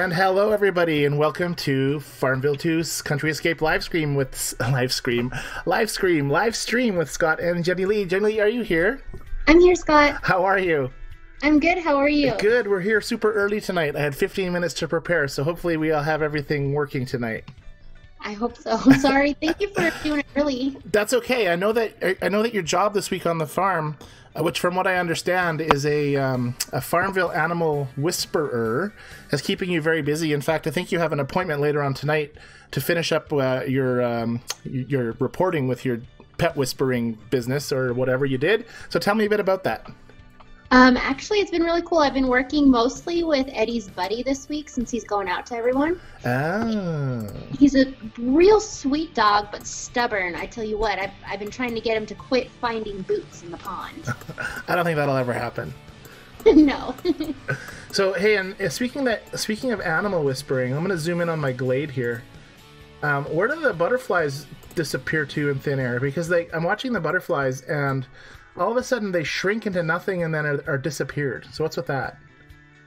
And hello, everybody, and welcome to Farmville2's Country Escape live stream with Scott and Jennilee. Jennilee, are you here? I'm here, Scott. How are you? I'm good. How are you? Good. We're here super early tonight. I had 15 minutes to prepare, so hopefully we all have everything working tonight. I hope so. Sorry. Thank you for doing it early. That's okay. I know that your job this week on the farm, which from what I understand is a Farmville animal whisperer, is keeping you very busy. In fact, I think you have an appointment later on tonight to finish up your reporting with your pet whispering business or whatever you did. So tell me a bit about that. Actually, it's been really cool. I've been working mostly with Eddie's buddy this week since he's going out to everyone. Oh. He's a real sweet dog, but stubborn. I tell you what, I've been trying to get him to quit finding boots in the pond. I don't think that'll ever happen. No. So, hey, and speaking of animal whispering, I'm going to zoom in on my glade here. Where do the butterflies disappear to in thin air? Because I'm watching the butterflies and all of a sudden they shrink into nothing and then are disappeared. So what's with that?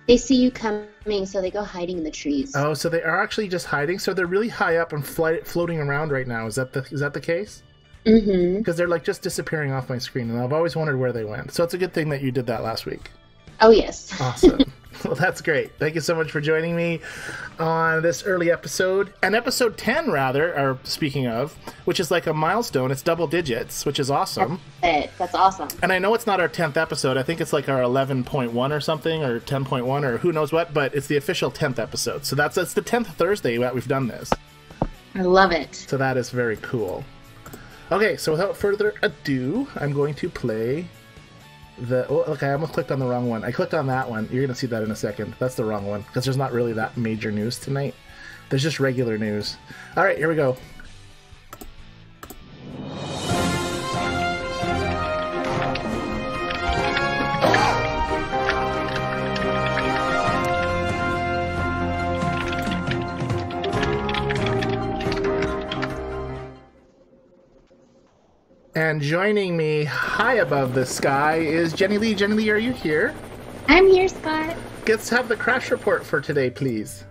They see you coming, so they go hiding in the trees. Oh, so they are actually just hiding? So they're really high up and floating around right now. Is that the case? Mm-hmm. Because they're like just disappearing off my screen, and I've always wondered where they went. So it's a good thing that you did that last week. Oh, yes. Awesome. Well, that's great. Thank you so much for joining me on this early episode. And episode 10, rather, or speaking of, which is like a milestone. It's double digits, which is awesome. That's awesome. And I know it's not our 10th episode. I think it's like our 11.1 or something, or 10.1, or who knows what, but it's the official 10th episode. So that's the 10th Thursday that we've done this. I love it. So that is very cool. Okay, so without further ado, I'm going to play... okay, I almost clicked on the wrong one. I clicked on that one. You're going to see that in a second. That's the wrong one, because there's not really that major news tonight. There's just regular news. All right, here we go. And joining me high above the sky is Jennilee. Jennilee, are you here? I'm here, Scott. Let's have the crash report for today, please.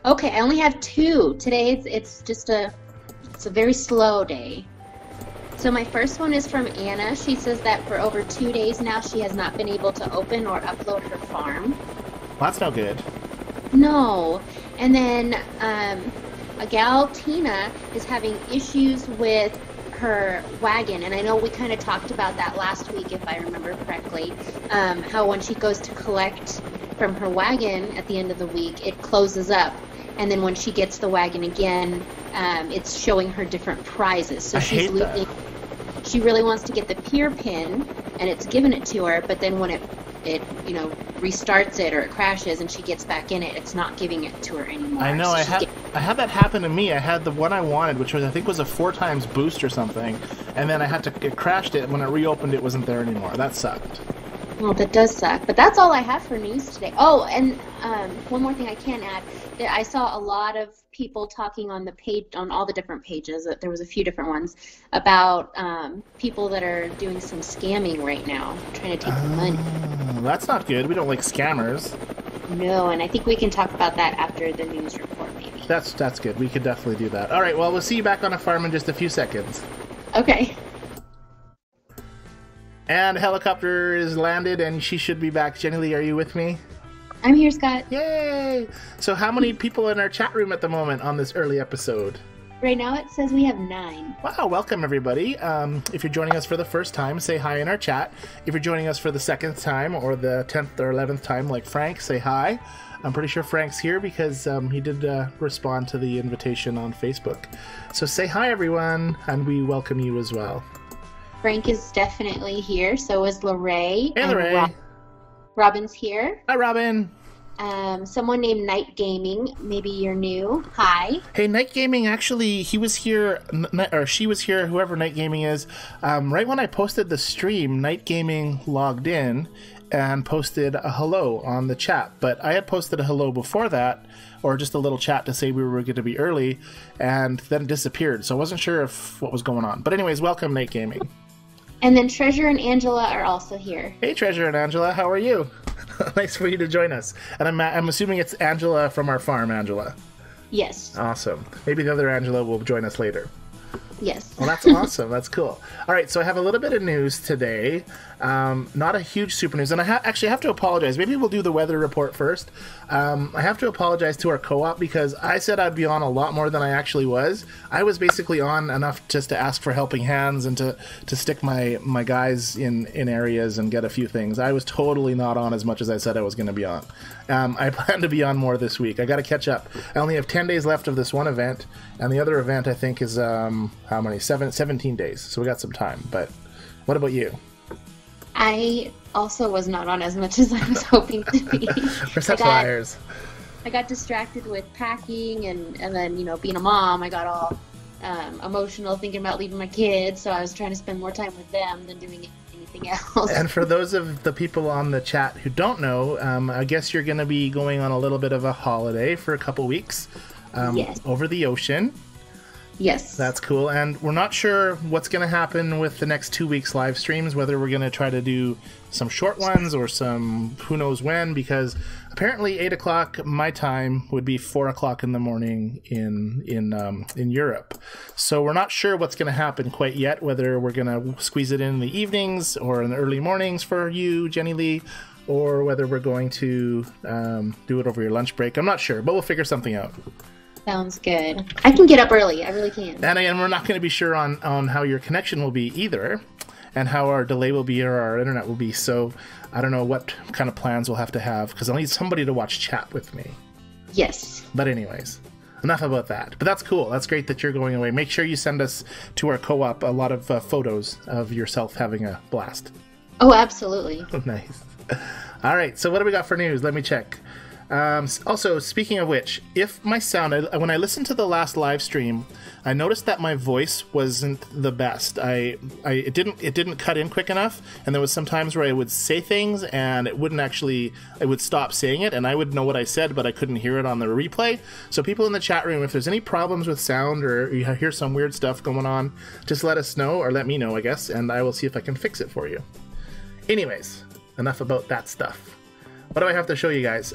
Okay, I only have 2. Today it's a very slow day. So my first one is from Anna. She says that for over 2 days now she has not been able to open or upload her farm. Well, that's no good. No. And then a gal, Tina, is having issues with her wagon, and I know we kind of talked about that last week, if I remember correctly, how when she goes to collect from her wagon at the end of the week, it closes up, and then when she gets the wagon again, it's showing her different prizes. So she's losing. She really wants to get the pier pin, and it's given it to her, but then when it restarts it or it crashes and she gets back in it, it's not giving it to her anymore. I know. So I had that happen to me. I had the one I wanted, which I think was a 4 times boost or something, and then it crashed it. When it reopened, it wasn't there anymore. That sucked. Well, that does suck. But that's all I have for news today. Oh, and one more thing I can add. I saw a lot of people talking on the page, on all the different pages. There was a few different ones about people that are doing some scamming right now, trying to take the money. That's not good. We don't like scammers. No, and I think we can talk about that after the news report, maybe. That's good. We could definitely do that. All right. Well, we'll see you back on a farm in just a few seconds. Okay. And helicopter is landed, and she should be back. Jennilee, are you with me? I'm here, Scott. Yay! So how many people in our chat room at the moment on this early episode? Right now it says we have 9. Wow, welcome everybody. If you're joining us for the first time, say hi in our chat. If you're joining us for the 2nd time or the 10th or 11th time like Frank, say hi. I'm pretty sure Frank's here because he did respond to the invitation on Facebook. So say hi everyone, and we welcome you as well. Frank is definitely here, so is Lorraine. Hey Lorraine. Robin's here. Hi Robin. Someone named Night Gaming. Maybe you're new. Hi. Hey, Night Gaming, actually, he was here, or she was here, whoever Night Gaming is. Right when I posted the stream, Night Gaming logged in and posted a hello on the chat. But I had posted a hello before that, or just a little chat to say we were going to be early, and then it disappeared. So I wasn't sure what was going on. But anyways, welcome, Night Gaming. And then Treasure and Angela are also here. Hey, Treasure and Angela, how are you? Nice for you to join us. And I'm assuming it's Angela from our farm, Angela. Yes. Awesome. Maybe the other Angela will join us later. Yes. Well, that's awesome. That's cool. All right, so I have a little bit of news today. Not a huge super news, and I actually have to apologize. Maybe we'll do the weather report first. I have to apologize to our co-op because I said I'd be on a lot more than I actually was. I was basically on enough just to ask for helping hands and to stick my guys in areas and get a few things. I was totally not on as much as I said I was going to be on. I plan to be on more this week. I got to catch up. I only have 10 days left of this one event, and the other event I think is how many? 17 days. So we got some time. But what about you? I also was not on as much as I was hoping to be. We're such liars. I got distracted with packing and then, being a mom, I got all emotional thinking about leaving my kids, so I was trying to spend more time with them than doing anything else. And for those of the people on the chat who don't know, I guess you're going to be going on a little bit of a holiday for a couple weeks yes. over the ocean. Yes. That's cool. And we're not sure what's going to happen with the next 2 weeks live streams, whether we're going to try to do some short ones or some who knows when, because apparently 8 o'clock my time would be 4 o'clock in the morning in Europe. So we're not sure what's going to happen quite yet, whether we're going to squeeze it in the evenings or in the early mornings for you, Jennilee, or whether we're going to do it over your lunch break. I'm not sure, but we'll figure something out. Sounds good. I can get up early. I really can. And again, we're not going to be sure on how your connection will be either, and how our delay will be or our internet will be. So I don't know what kind of plans we'll have to have, because I'll need somebody to watch chat with me. Yes. But anyways, enough about that. But that's cool. That's great that you're going away. Make sure you send us to our co-op a lot of photos of yourself having a blast. Oh, absolutely. Nice. All right. So what do we got for news? Let me check. Also, speaking of which, if my sound, when I listened to the last live stream, I noticed that my voice wasn't the best. It didn't cut in quick enough, and there was some times where I would say things and it would stop saying it, and I would know what I said, but I couldn't hear it on the replay. So people in the chat room, if there's any problems with sound or you hear some weird stuff going on, just let us know, or let me know, I guess, and I will see if I can fix it for you. Anyways, enough about that stuff. What do I have to show you guys?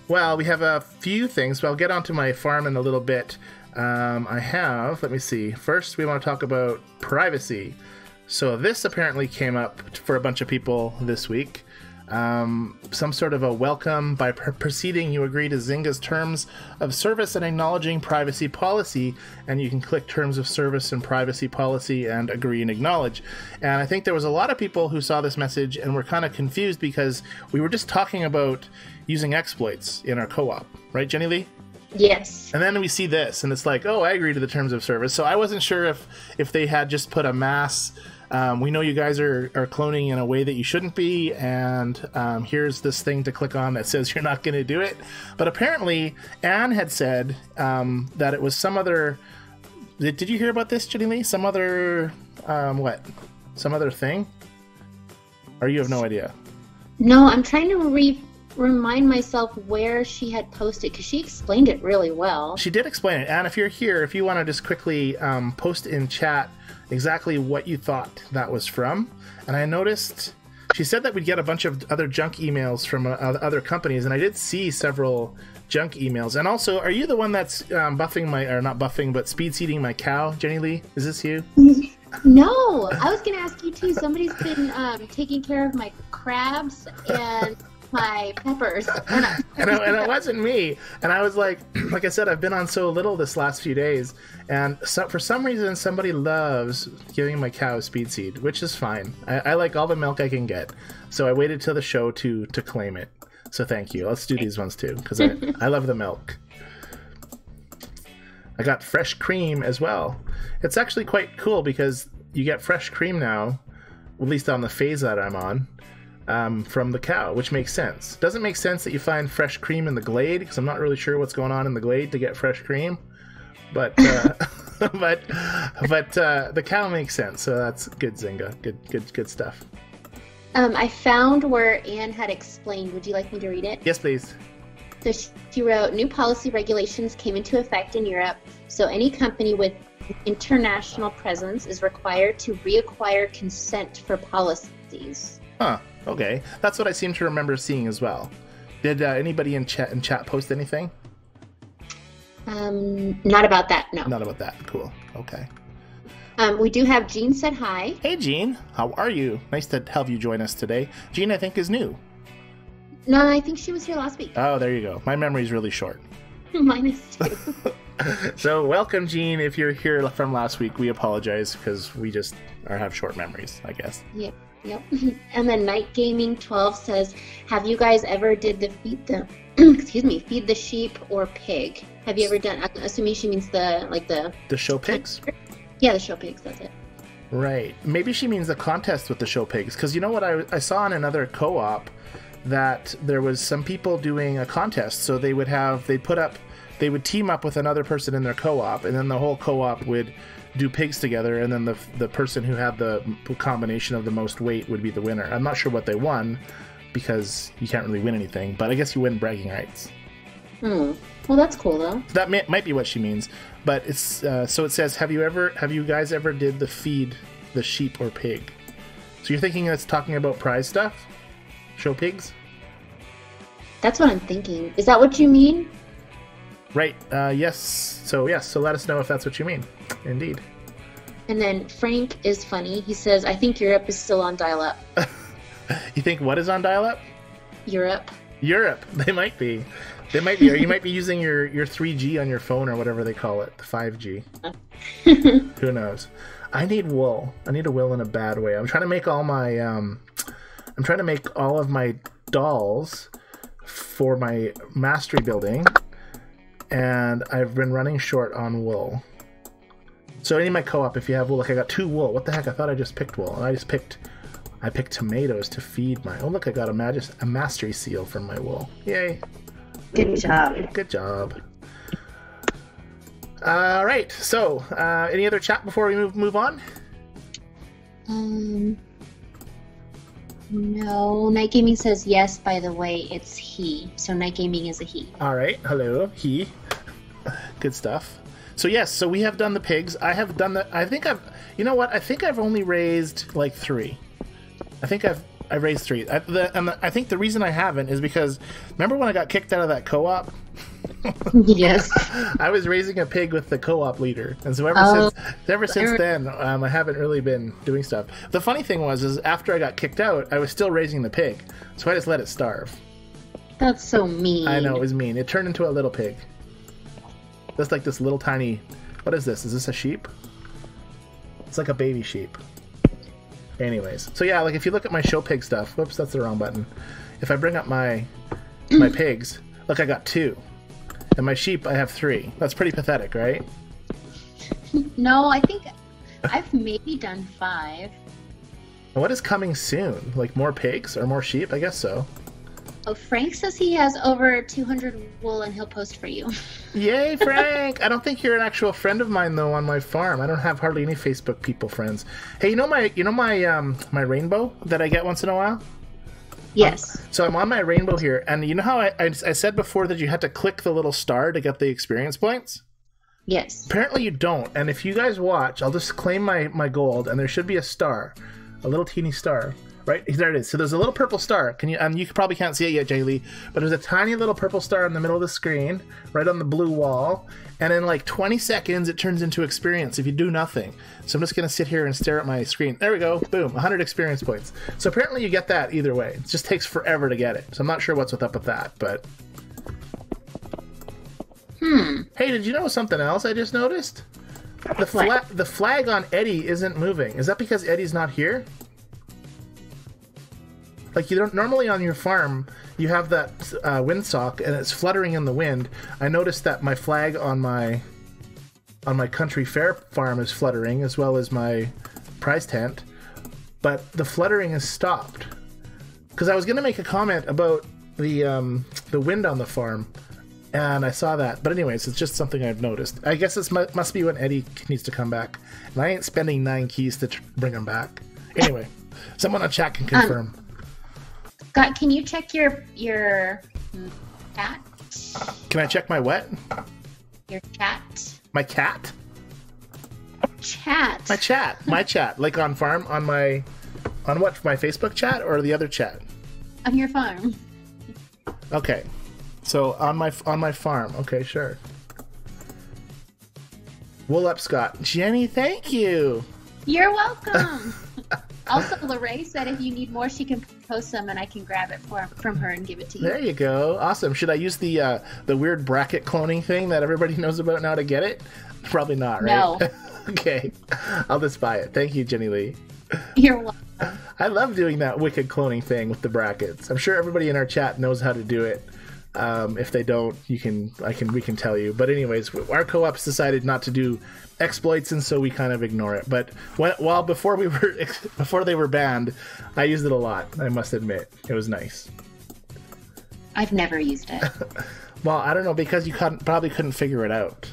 Well, we have a few things, but I'll get onto my farm in a little bit. Let me see. First, we want to talk about privacy. So this apparently came up for a bunch of people this week. Some sort of a welcome. By proceeding, you agree to Zynga's terms of service and acknowledging privacy policy, and you can click terms of service and privacy policy and agree and acknowledge. And I think there was a lot of people who saw this message and were kind of confused because we were just talking about using exploits in our co-op, right, Jennilee? Yes. And then we see this, and it's like, oh, I agree to the terms of service. So I wasn't sure if they had just put a mass... we know you guys are cloning in a way that you shouldn't be, and here's this thing to click on that says you're not going to do it. But apparently, Anne had said that it was some other... Did you hear about this, Jennilee? Some other... what? Some other thing? Or you have no idea? No, I'm trying to remind myself where she had posted, because she explained it really well. She did explain it. Anne, if you're here, if you want to just quickly post in chat exactly what you thought that was from. And I noticed she said that we'd get a bunch of other junk emails from other companies, and I did see several junk emails. And also, are you the one that's buffing my, or not buffing, but speed seeding my cow, Jennilee? Is this you? No, I was going to ask you too. Somebody's been taking care of my crabs and my peppers. And it wasn't me. And I was like I said, I've been on so little this last few days, and so, for some reason somebody loves giving my cow speed seed, which is fine. I like all the milk I can get, so I waited till the show to claim it. So thank you. Let's do these ones too, because I love the milk. I got fresh cream as well. It's actually quite cool because you get fresh cream now, at least on the phase that I'm on, from the cow, which makes sense. Doesn't make sense that you find fresh cream in the glade, because I'm not really sure what's going on in the glade to get fresh cream, but but the cow makes sense, so that's good, Zynga. Good stuff. I found where Anne had explained. Would you like me to read it? Yes, please. So she wrote, new policy regulations came into effect in Europe, so any company with international presence is required to reacquire consent for policies. Huh. Okay. That's what I seem to remember seeing as well. Did anybody in chat post anything? Not about that, no. Not about that. Cool. Okay. We do have Jean said hi. Hey, Jean. How are you? Nice to have you join us today. Jean, I think, is new. No, I think she was here last week. Oh, there you go. My memory's really short. Mine is too. So, welcome, Jean. If you're here from last week, we apologize because we just have short memories, I guess. Yep. And then Night Gaming 12 says, "Have you guys ever did the feed the sheep or pig? Have you ever done?" I'm assuming she means the show pigs. Yeah, the show pigs. That's it. Right. Maybe she means the contest with the show pigs, because you know what I saw in another co-op that there was some people doing a contest. So they would team up with another person in their co-op, and then the whole co-op would do pigs together, and then the person who had the combination of the most weight would be the winner. I'm not sure what they won, because you can't really win anything, but I guess you win bragging rights. Well, that's cool though. That might be what she means, but it's so it says, have you guys ever did the feed the sheep or pig? So you're thinking it's talking about prize stuff? Show pigs? That's what I'm thinking. Is that what you mean? Right. Yes. So let us know if that's what you mean. Indeed. And then Frank is funny. He says, "I think Europe is still on dial-up." You think what is on dial-up? Europe. They might be. Or you might be using your 3G on your phone or whatever they call it, the 5G. Who knows? I need wool. I need a wool in a bad way. I'm trying to make all of my dolls for my mastery building, and I've been running short on wool. So any of my co-op, if you have wool, like I got 2 wool. What the heck? I thought I just picked wool, and I picked tomatoes to feed my. Oh look, I got a mastery seal from my wool. Yay! Good job. Good job. All right. So, any other chat before we move on? No. Night Gaming says yes. By the way, it's he. So Night Gaming is a he. All right. Hello, he. Good stuff. So yes. So we have done the pigs. I have done the. I think I've. You know what? I think I've only raised like 3. I think I've raised 3. I think the reason I haven't is because remember when I got kicked out of that co-op? Yes. I was raising a pig with the co-op leader, and so ever since then, I haven't really been doing stuff. The funny thing is after I got kicked out, I was still raising the pig, so I just let it starve. That's so mean. I know, it was mean. It turned into a little pig. Just like this little tiny. What is this? Is this a sheep? It's like a baby sheep. Anyways, so yeah, like if you look at my show pig stuff, whoops, that's the wrong button. If I bring up my pigs, look, I got 2, and my sheep, I have 3. That's pretty pathetic, right? No, I think I've maybe done 5. And what is coming soon? Like more pigs or more sheep? I guess so. Oh, Frank says he has over 200 wool, and he'll post for you. Yay, Frank! I don't think you're an actual friend of mine though on my farm. I don't have hardly any Facebook people friends. Hey, you know my rainbow that I get once in a while? Yes. So I'm on my rainbow here, and you know how I said before that you had to click the little star to get the experience points? Yes. Apparently you don't, and if you guys watch, I'll just claim my gold, and there should be a star, a little teeny star. Right, there it is. So there's a little purple star. You probably can't see it yet, Jennilee, but there's a tiny little purple star in the middle of the screen, right on the blue wall, and in like 20 seconds it turns into experience if you do nothing. So I'm just going to sit here and stare at my screen. There we go. Boom, 100 experience points. So apparently you get that either way. It just takes forever to get it. So I'm not sure what's up with that, but... Hey, did you know something else I just noticed? The flag on Eddie isn't moving. Is that because Eddie's not here? Like you don't normally on your farm, you have that windsock and it's fluttering in the wind. I noticed that my flag on my country fair farm is fluttering, as well as my prize tent, but the fluttering has stopped. Because I was going to make a comment about the wind on the farm, and I saw that. But anyways, it's just something I've noticed. I guess it must be when Eddie needs to come back, and I ain't spending 9 keys to bring him back. Anyway, someone on chat can confirm. Scott, can you check your chat? Can I check my what? Your chat. My cat? Chat. My chat. My chat. Like on farm, on my On what? My Facebook chat or the other chat? On your farm. Okay. So on my farm. Okay, sure. Wool up, Scott. Jenny, thank you. You're welcome. Also, Lorraine said if you need more, she can post some and I can grab it from her and give it to you. There you go. Awesome. Should I use the weird bracket cloning thing that everybody knows about now to get it? Probably not, right? No. Okay. I'll just buy it. Thank you, Jennilee. You're welcome. I love doing that wicked cloning thing with the brackets. I'm sure everybody in our chat knows how to do it. If they don't, we can tell you. But anyways, our co-ops decided not to do exploits, and so we kind of ignore it. But before they were banned, I used it a lot. I must admit, it was nice. I've never used it. Well, I don't know, because you probably couldn't figure it out.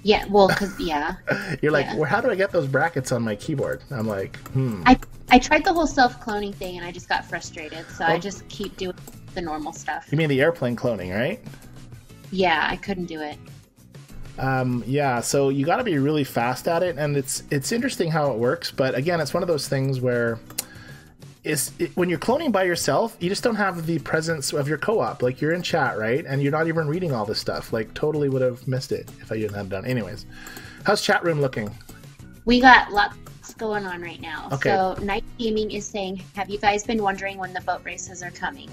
Yeah, well, because you're like, well, how do I get those brackets on my keyboard? I'm like, I tried the whole self-cloning thing, and I just got frustrated, so I just keep doing the normal stuff. You mean the airplane cloning, right? Yeah, I couldn't do it. Yeah, so you got to be really fast at it, and it's interesting how it works. But again, it's one of those things where when you're cloning by yourself, you just don't have the presence of your co-op. Like, you're in chat, right? And you're not even reading all this stuff. Like, totally would have missed it if I hadn't done. Anyways, how's chat room looking? We got lots going on right now. Okay. So Night Gaming is saying, have you guys been wondering when the boat races are coming?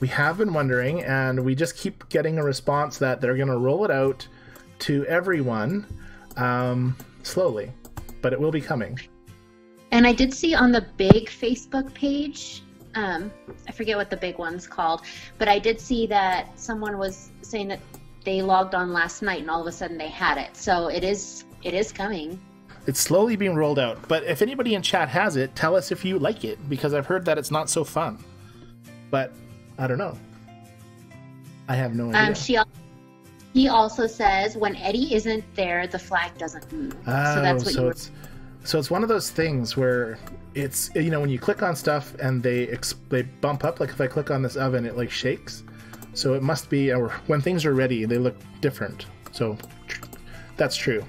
We have been wondering, and we just keep getting a response that they're going to roll it out to everyone slowly, but it will be coming. And I did see on the big Facebook page, I forget what the big one's called, but I did see that someone was saying that they logged on last night and all of a sudden they had it. So it is coming. It's slowly being rolled out, but if anybody in chat has it, tell us if you like it, because I've heard that it's not so fun. But I don't know. I have no idea. He also says when Eddie isn't there, the flag doesn't move. So that's what So it's one of those things where it's, when you click on stuff and they bump up, like if I click on this oven, it like shakes. So it must be, or when things are ready, they look different. So that's true.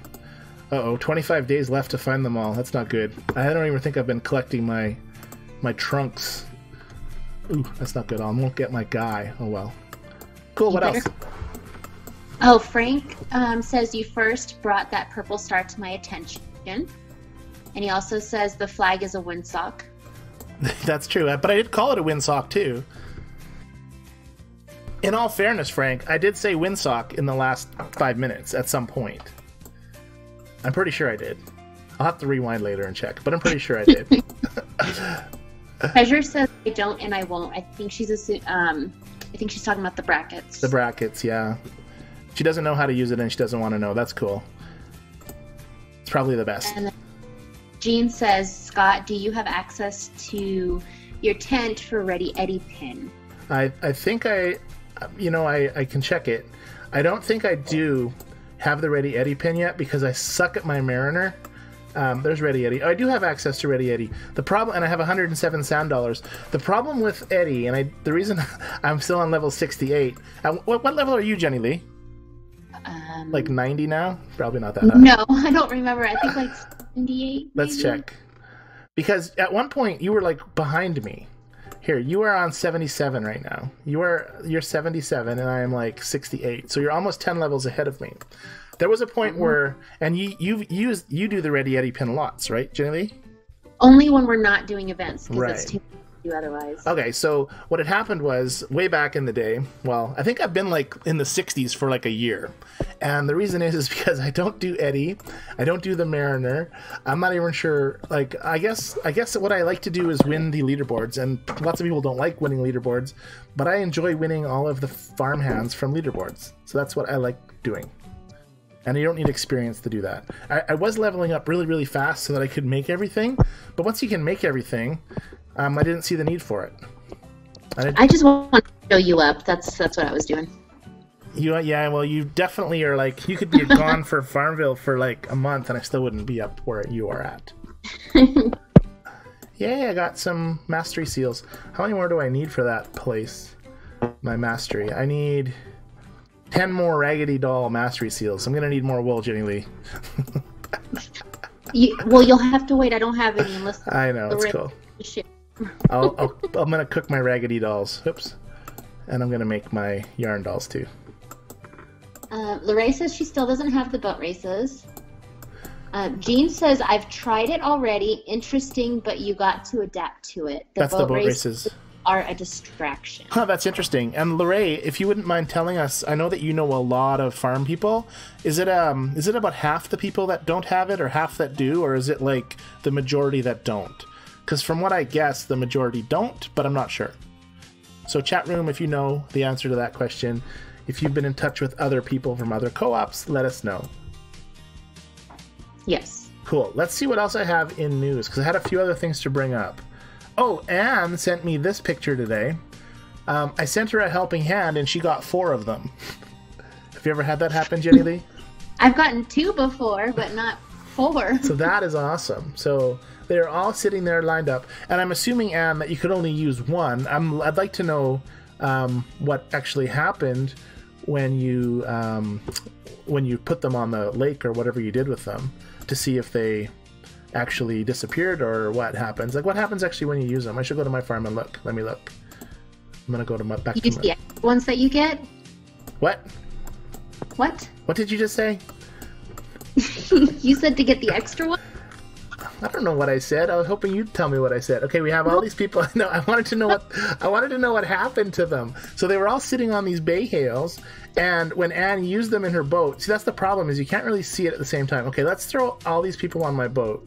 25 days left to find them all. That's not good. I don't even think I've been collecting my trunks. Ooh, that's not good. I won't get my guy. Oh well. Cool, what else? Oh, Frank says you first brought that purple star to my attention. And he also says the flag is a windsock. That's true, but I did call it a windsock too. In all fairness, Frank, I did say windsock in the last 5 minutes at some point. I'm pretty sure I did. I'll have to rewind later and check, but I'm pretty sure I did. Treasure says I don't and I won't. I think she's talking about the brackets. The brackets, yeah. She doesn't know how to use it and she doesn't want to know. That's cool. It's probably the best. And Jean says, Scott, do you have access to your tent for Ready Eddie pin? I think I can check it. I don't think I do have the Ready Eddie pin yet because I suck at my Mariner. There's Ready Eddie. I do have access to Ready Eddie. The problem, and I have 107 sound dollars. The problem with Eddie, and the reason I'm still on level 68. What level are you, Jennilee? Like 90 now? Probably not that high. No, I don't remember. I think like 78. Let's check. Because at one point you were like behind me. Here, you are on 77 right now. You're 77 and I am like 68. So you're almost 10 levels ahead of me. There was a point where, and you do the Ready Eddie pin lots, right, Jennilee? Only when we're not doing events, because right. it's too much to do otherwise. Okay, so what had happened was, way back in the day, well, I think I've been like in the 60s for like a year. And the reason is because I don't do Eddie, I don't do the Mariner, I'm not even sure, like, I guess what I like to do is win the leaderboards, and lots of people don't like winning leaderboards, but I enjoy winning all of the farm hands from leaderboards. So that's what I like doing. And you don't need experience to do that. I was leveling up really, really fast so that I could make everything, but once you can make everything, I didn't see the need for it. I just want to show you up. That's what I was doing. Yeah, well, you definitely are like, you could be gone for Farmville for like a month and I still wouldn't be up where you are at. Yay, I got some mastery seals. How many more do I need for that place? My mastery. I need 10 more Raggedy Doll mastery seals. I'm going to need more wool, Jennilee. Well, you'll have to wait. I don't have any unless... I know, it's cool. Shit. I'm gonna cook my raggedy dolls. Oops. And I'm gonna make my yarn dolls too. Lorraine says she still doesn't have the boat races. Jean says, I've tried it already. Interesting, but you got to adapt to it. That's the boat races are a distraction. Huh, that's interesting. And Lorraine, if you wouldn't mind telling us, I know that you know a lot of farm people. Is it about half the people that don't have it or half that do, or is it like the majority that don't? Because from what I guess, the majority don't, but I'm not sure. So chat room, if you know the answer to that question, if you've been in touch with other people from other co-ops, let us know. Yes. Cool. Let's see what else I have in news, because I had a few other things to bring up. Oh, Anne sent me this picture today. I sent her a helping hand, and she got 4 of them. Have you ever had that happen, Jennilee? I've gotten 2 before, but not 4. So that is awesome. So they're all sitting there lined up, and I'm assuming, Anne, that you could only use 1. I'd like to know what actually happened when you put them on the lake or whatever you did with them, to see if they actually disappeared or what happens. Like, what happens actually when you use them? I should go to my farm and look. Let me look. I'm gonna go to my back. You use the ones that you get? What? What? What did you just say? You said to get the extra one? I don't know what I said. I was hoping you'd tell me what I said. Okay, we have all these people. No, I wanted to know what happened to them. So they were all sitting on these bay hails, and when Anne used them in her boat, see, that's the problem, is you can't really see it at the same time. Okay, let's throw all these people on my boat.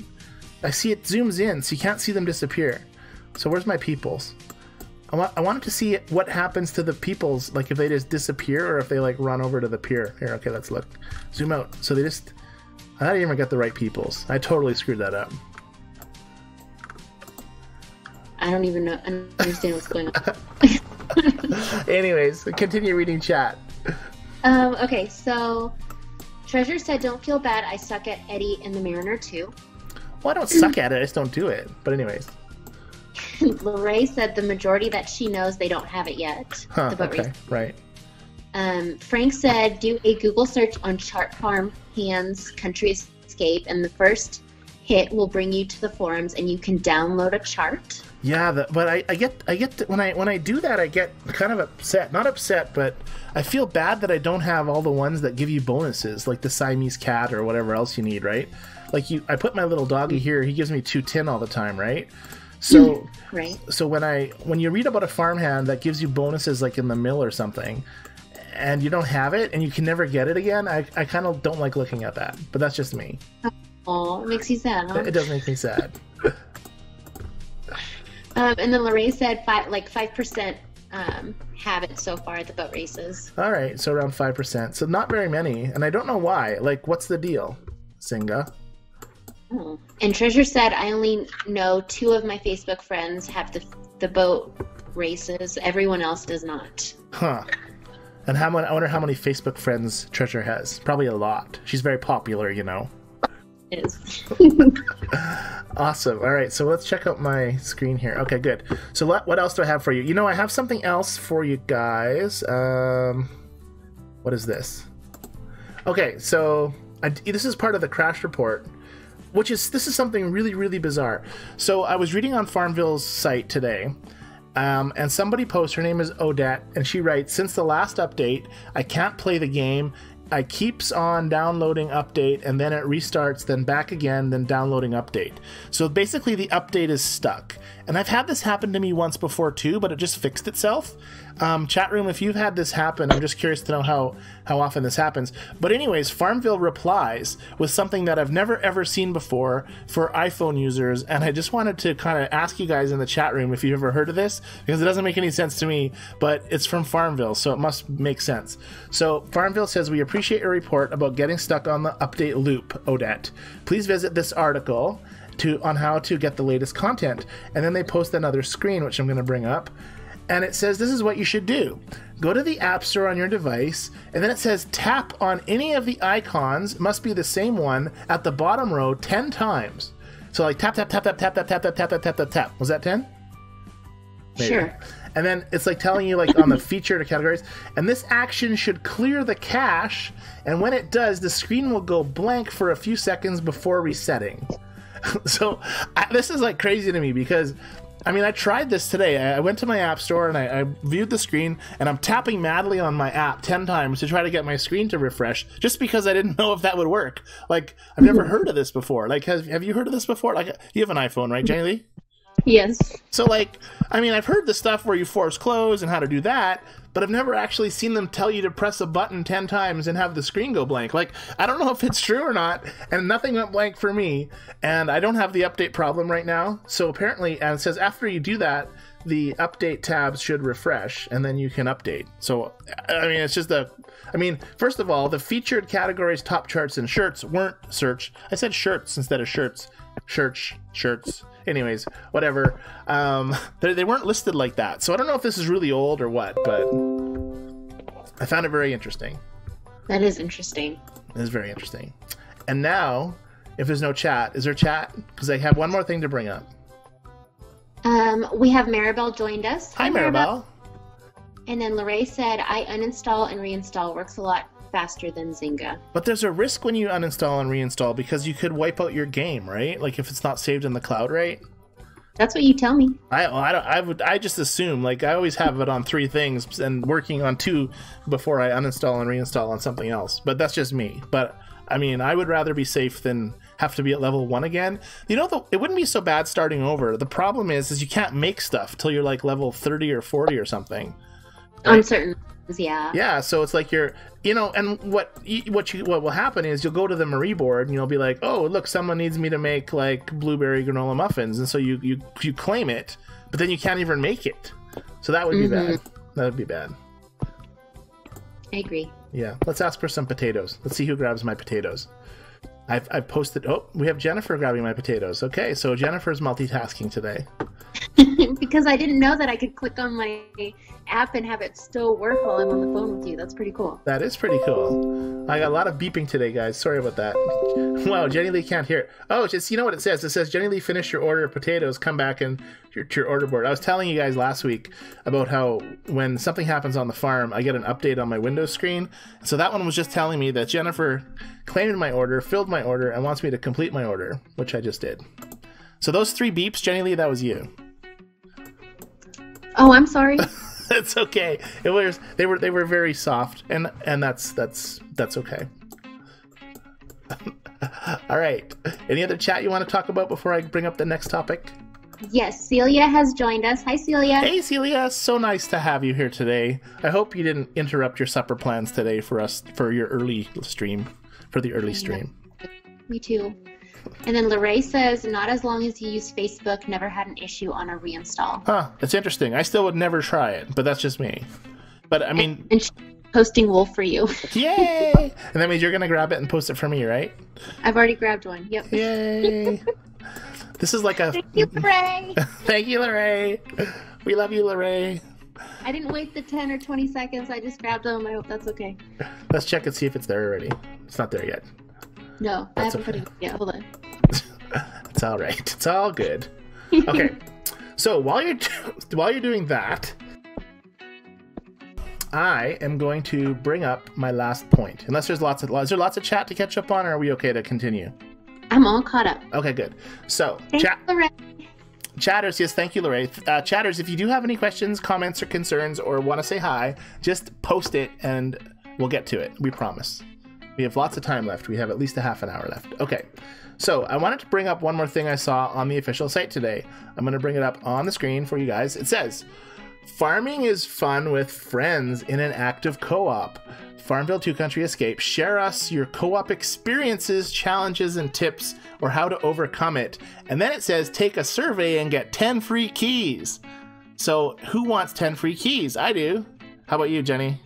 I see it zooms in, so you can't see them disappear. So where's my peoples? I wanted to see what happens to the peoples, like if they just disappear or if they like run over to the pier. Here, okay, let's look. Zoom out. So they just... I didn't even get the right peoples. I totally screwed that up. I don't even understand what's going on. Anyways, continue reading chat. Okay, so Treasure said, don't feel bad. I suck at Eddie and the Mariner too. Well, I don't suck at it. I just don't do it. But anyways. Lorraine said the majority that she knows, they don't have it yet. Huh, okay, right. Frank said, do a Google search on Chart Farm Hands Country Escape, and the first hit will bring you to the forums, and you can download a chart. Yeah, but I get when I do that, I get kind of upset. Not upset, but I feel bad that I don't have all the ones that give you bonuses, like the Siamese cat or whatever else you need, right? Like I put my little doggy here. He gives me 2 tin all the time, right? So right. So when you read about a farmhand that gives you bonuses, like in the mill or something, and you don't have it and you can never get it again, I kind of don't like looking at that. But that's just me. Oh, it makes you sad, huh? It does make me sad. And then Lorraine said 5% have it so far at the boat races. All right, so around 5%. So not very many, and I don't know why. Like, what's the deal, Singa? Oh. And Treasure said, I only know 2 of my Facebook friends have the boat races. Everyone else does not. Huh. And I wonder how many Facebook friends Treasure has. Probably a lot. She's very popular, you know. It is. Awesome. All right, so let's check out my screen here. Okay, good. So what else do I have for you? You know, I have something else for you guys. What is this? Okay, so this is part of the crash report, this is something really, really bizarre. So I was reading on Farmville's site today, and somebody posts, her name is Odette, and she writes, since the last update, I can't play the game. I keeps on downloading update, and then it restarts, then back again, then downloading update. So basically the update is stuck. And I've had this happen to me once before too, but it just fixed itself. Chat room, if you've had this happen, I'm just curious to know how often this happens. But anyways, Farmville replies with something that I've never ever seen before for iPhone users, and I just wanted to kind of ask you guys in the chat room if you've ever heard of this, because it doesn't make any sense to me, but it's from Farmville, so it must make sense. So Farmville says, we appreciate your report about getting stuck on the update loop, Odette. Please visit this article on how to get the latest content. And then they post another screen, which I'm going to bring up. And it says, this is what you should do. Go to the App Store on your device, and then it says tap on any of the icons, must be the same one, at the bottom row 10 times. So like tap, tap, tap, tap, tap, tap, tap, tap, tap, tap, tap, tap, tap. Was that 10? Maybe. Sure. And then it's like telling you like on the featured categories, and this action should clear the cache, and when it does, the screen will go blank for a few seconds before resetting. So this is like crazy to me because I mean, I tried this today. I went to my app store and I viewed the screen, and I'm tapping madly on my app 10 times to try to get my screen to refresh, just because I didn't know if that would work. Like, I've never heard of this before. Like, have you heard of this before? Like, you have an iPhone, right, Jennilee? Yes. So, like, I mean, I've heard the stuff where you force close and how to do that, but I've never actually seen them tell you to press a button 10 times and have the screen go blank. Like, I don't know if it's true or not, and nothing went blank for me, and I don't have the update problem right now. So apparently, and it says after you do that, the update tabs should refresh, and then you can update. So, I mean, it's just first of all, the featured categories, top charts, and shirts weren't searched. I said shirts instead of shirts. Shirts. Anyways, whatever. They weren't listed like that. So I don't know if this is really old or what, but I found it very interesting. That is interesting. It is very interesting. And now, if there's no chat, is there chat? Because I have one more thing to bring up. We have Maribel joined us. Hi, Maribel. And then Lorraine said, I uninstall and reinstall. Works a lot faster than Zynga. But there's a risk when you uninstall and reinstall because you could wipe out your game, right? Like if it's not saved in the cloud, right? That's what you tell me. I just assume, like, I always have it on 3 things and working on 2 before I uninstall and reinstall on something else. But that's just me. But I mean, I would rather be safe than have to be at level 1 again. You know, it wouldn't be so bad starting over. The problem is you can't make stuff till you're like level 30 or 40 or something. Right? On certain. Yeah, so it's like you're, you know, and what will happen is you'll go to the Marie board and you'll be like, oh, look, someone needs me to make like blueberry granola muffins, and so you claim it, but then you can't even make it. So that would be bad. That would be bad. I agree. Yeah, let's ask for some potatoes. Let's see who grabs my potatoes. I've posted. Oh, we have Jennifer grabbing my potatoes. Okay, so Jennifer's multitasking today. Because I didn't know that I could click on my app and have it still work while I'm on the phone with you. That's pretty cool. That is pretty cool. I got a lot of beeping today, guys. Sorry about that. Wow, Jennilee can't hear it. Oh, just, you know what it says? It says, Jennilee, finish your order of potatoes. Come back and to your order board. I was telling you guys last week about how when something happens on the farm, I get an update on my Windows screen. So that one was just telling me that Jennifer claimed my order, filled my order, and wants me to complete my order, which I just did. So those 3 beeps, Jennilee, that was you. Oh, I'm sorry. It's okay. They were very soft, and that's okay. All right. Any other chat you want to talk about before I bring up the next topic? Yes, Celia has joined us. Hi, Celia. Hey, Celia. So nice to have you here today. I hope you didn't interrupt your supper plans today for your early stream. Me too. And then Lorraine says, not as long as you use Facebook, never had an issue on a reinstall. Huh, that's interesting. I still would never try it, but that's just me. But I mean... And she's posting wolf for you. Yay! And that means you're going to grab it and post it for me, right? I've already grabbed one. Yep. Yay! This is like a... Thank you, Lorraine! Thank you, Lorraine! We love you, Lorraine! I didn't wait the 10 or 20 seconds. I just grabbed them. I hope that's okay. Let's check and see if it's there already. It's not there yet. No, I haven't put it yet. Hold on. It's all right. It's all good. Okay. So while you're doing that, I am going to bring up my last point. Unless there's lots of chat to catch up on, or are we okay to continue? I'm all caught up. Okay, good. So, Chatters, yes, thank you, Lorraine. Chatters, if you do have any questions, comments, or concerns, or want to say hi, just post it and we'll get to it. We promise. We have lots of time left. We have at least a half an hour left. Okay. So I wanted to bring up one more thing I saw on the official site today. I'm going to bring it up on the screen for you guys. It says, farming is fun with friends in an active co-op. FarmVille2 Country Escape. Share us your co-op experiences, challenges, and tips, or how to overcome it. And then it says, take a survey and get 10 free keys. So who wants 10 free keys? I do. How about you, Jenny?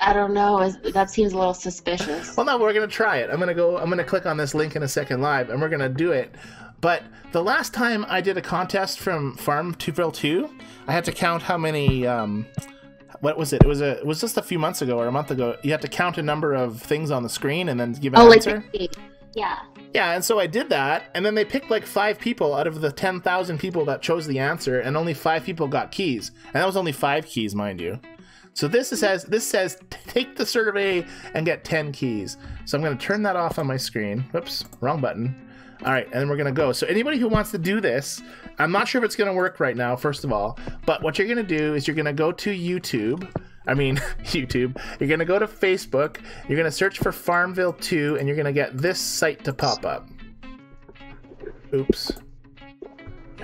I don't know. That seems a little suspicious. Well, no, we're going to try it. I'm going to click on this link in a second live, and we're going to do it. But the last time I did a contest from FarmVille2, I had to count how many... what was it? It was just a few months ago or a month ago. You had to count a number of things on the screen and then give an answer. Yeah. Yeah, and so I did that, and then they picked like 5 people out of the 10,000 people that chose the answer, and only 5 people got keys. And that was only 5 keys, mind you. So this says take the survey and get 10 keys. So I'm going to turn that off on my screen. Whoops, wrong button. All right, and then we're going to go. So anybody who wants to do this, I'm not sure if it's going to work right now, first of all, but what you're going to do is you're going to go to YouTube. YouTube. You're going to go to Facebook. You're going to search for FarmVille2, and you're going to get this site to pop up. Oops.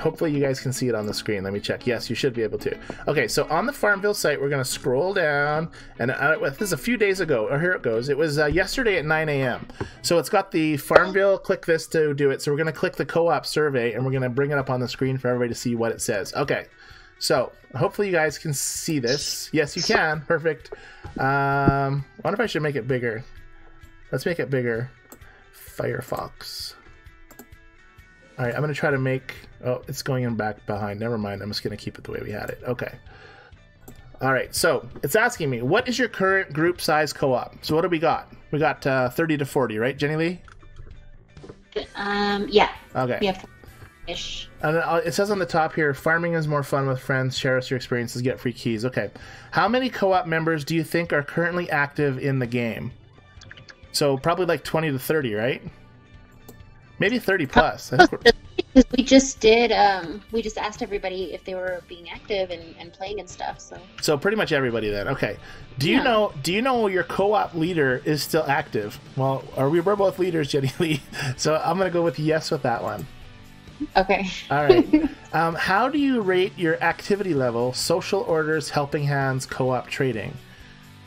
Hopefully you guys can see it on the screen. Let me check. Yes, you should be able to. Okay, so on the Farmville site, we're going to scroll down. And this is a few days ago. Oh, here it goes. It was yesterday at 9 a.m. So it's got the Farmville. Click this to do it. So we're going to click the co-op survey, and we're going to bring it up on the screen for everybody to see what it says. Okay, so hopefully you guys can see this. Yes, you can. Perfect. I wonder if I should make it bigger. Let's make it bigger. Firefox. All right, I'm going to try to make... Oh, it's going in back behind. Never mind. I'm just going to keep it the way we had it. Okay. All right, so it's asking me, what is your current group size co-op? So what do we got? We got 30 to 40, right, Jennilee? Yeah. Okay. We have ish. And it says on the top here, farming is more fun with friends. Share us your experiences. Get free keys. Okay. How many co-op members do you think are currently active in the game? So probably like 20 to 30, right? Maybe 30 plus. Because we just did, we just asked everybody if they were being active and playing and stuff. So pretty much everybody then. Okay. Do you know your co-op leader is still active? Well, we're both leaders, Jennilee. So I'm gonna go with yes with that one. Okay. All right. How do you rate your activity level? Social orders, helping hands, co-op trading.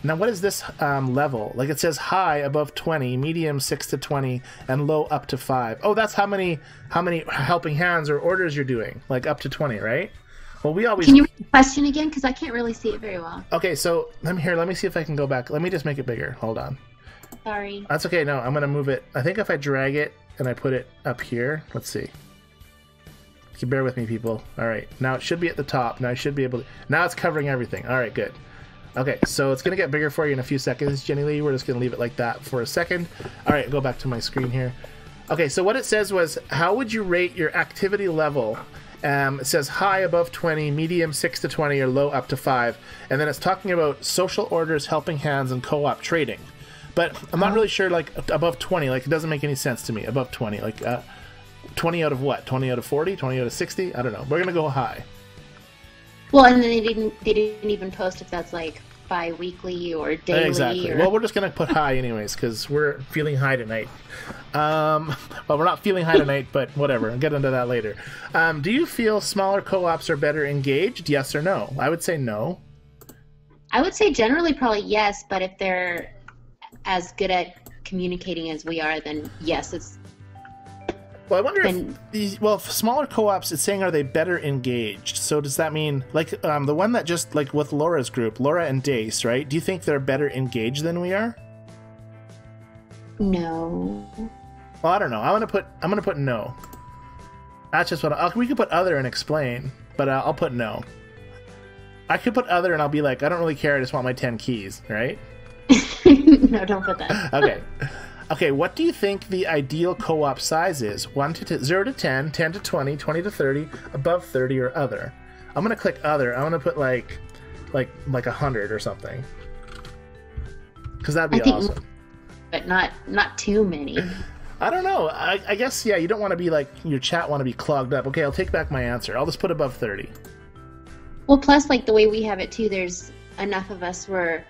Now, what is this level? Like it says high above 20, medium 6 to 20, and low up to 5. Oh, that's how many helping hands or orders you're doing, like up to 20, right? Well, we always. Can you read the question again? Because I can't really see it very well. Okay, so let me see if I can go back. Let me just make it bigger. Hold on. Sorry. That's okay. No, I'm gonna move it. I think if I drag it and I put it up here, let's see. You can bear with me, people. All right, now it should be at the top. Now I should be able to. Now it's covering everything. All right, good. Okay, so it's going to get bigger for you in a few seconds, Jennilee. We're just going to leave it like that for a second. All right, go back to my screen here. Okay, so what it says was, how would you rate your activity level? It says high above 20, medium 6 to 20, or low up to 5. And then it's talking about social orders, helping hands, and co-op trading. But I'm not really sure, like, above 20. Like, it doesn't make any sense to me, above 20. Like, 20 out of what? 20 out of 40? 20 out of 60? I don't know. We're going to go high. Well, and then they didn't even post if that's like bi-weekly or daily. Exactly. Well, we're just gonna put high anyways because we're feeling high tonight. Well, we're not feeling high tonight, but whatever. I'll get into that later. Do you feel smaller co-ops are better engaged? Yes or no? I would say no. I would say generally probably yes, but if they're as good at communicating as we are, then yes, it's. Well, I wonder if smaller co-ops, it's saying, are they better engaged? So does that mean, like, the one that just, like, with Laura's group, Laura and Dace, right? Do you think they're better engaged than we are? No. Well, I don't know. I'm gonna put no. That's just what we could put other and explain, but I'll put no. I could put other and I'll be like, I don't really care. I just want my 10 keys, right? No, don't put that. Okay. Okay, what do you think the ideal co-op size is? 0 to 10, 10 to 20, 20 to 30, above 30, or other? I'm going to click other. I'm going to put like 100 or something. Because that'd be awesome. But not too many. I don't know. I guess, yeah, you don't want to be like, your chat want to be clogged up. Okay, I'll take back my answer. I'll just put above 30. Well, plus, like, the way we have it, too, there's enough of us where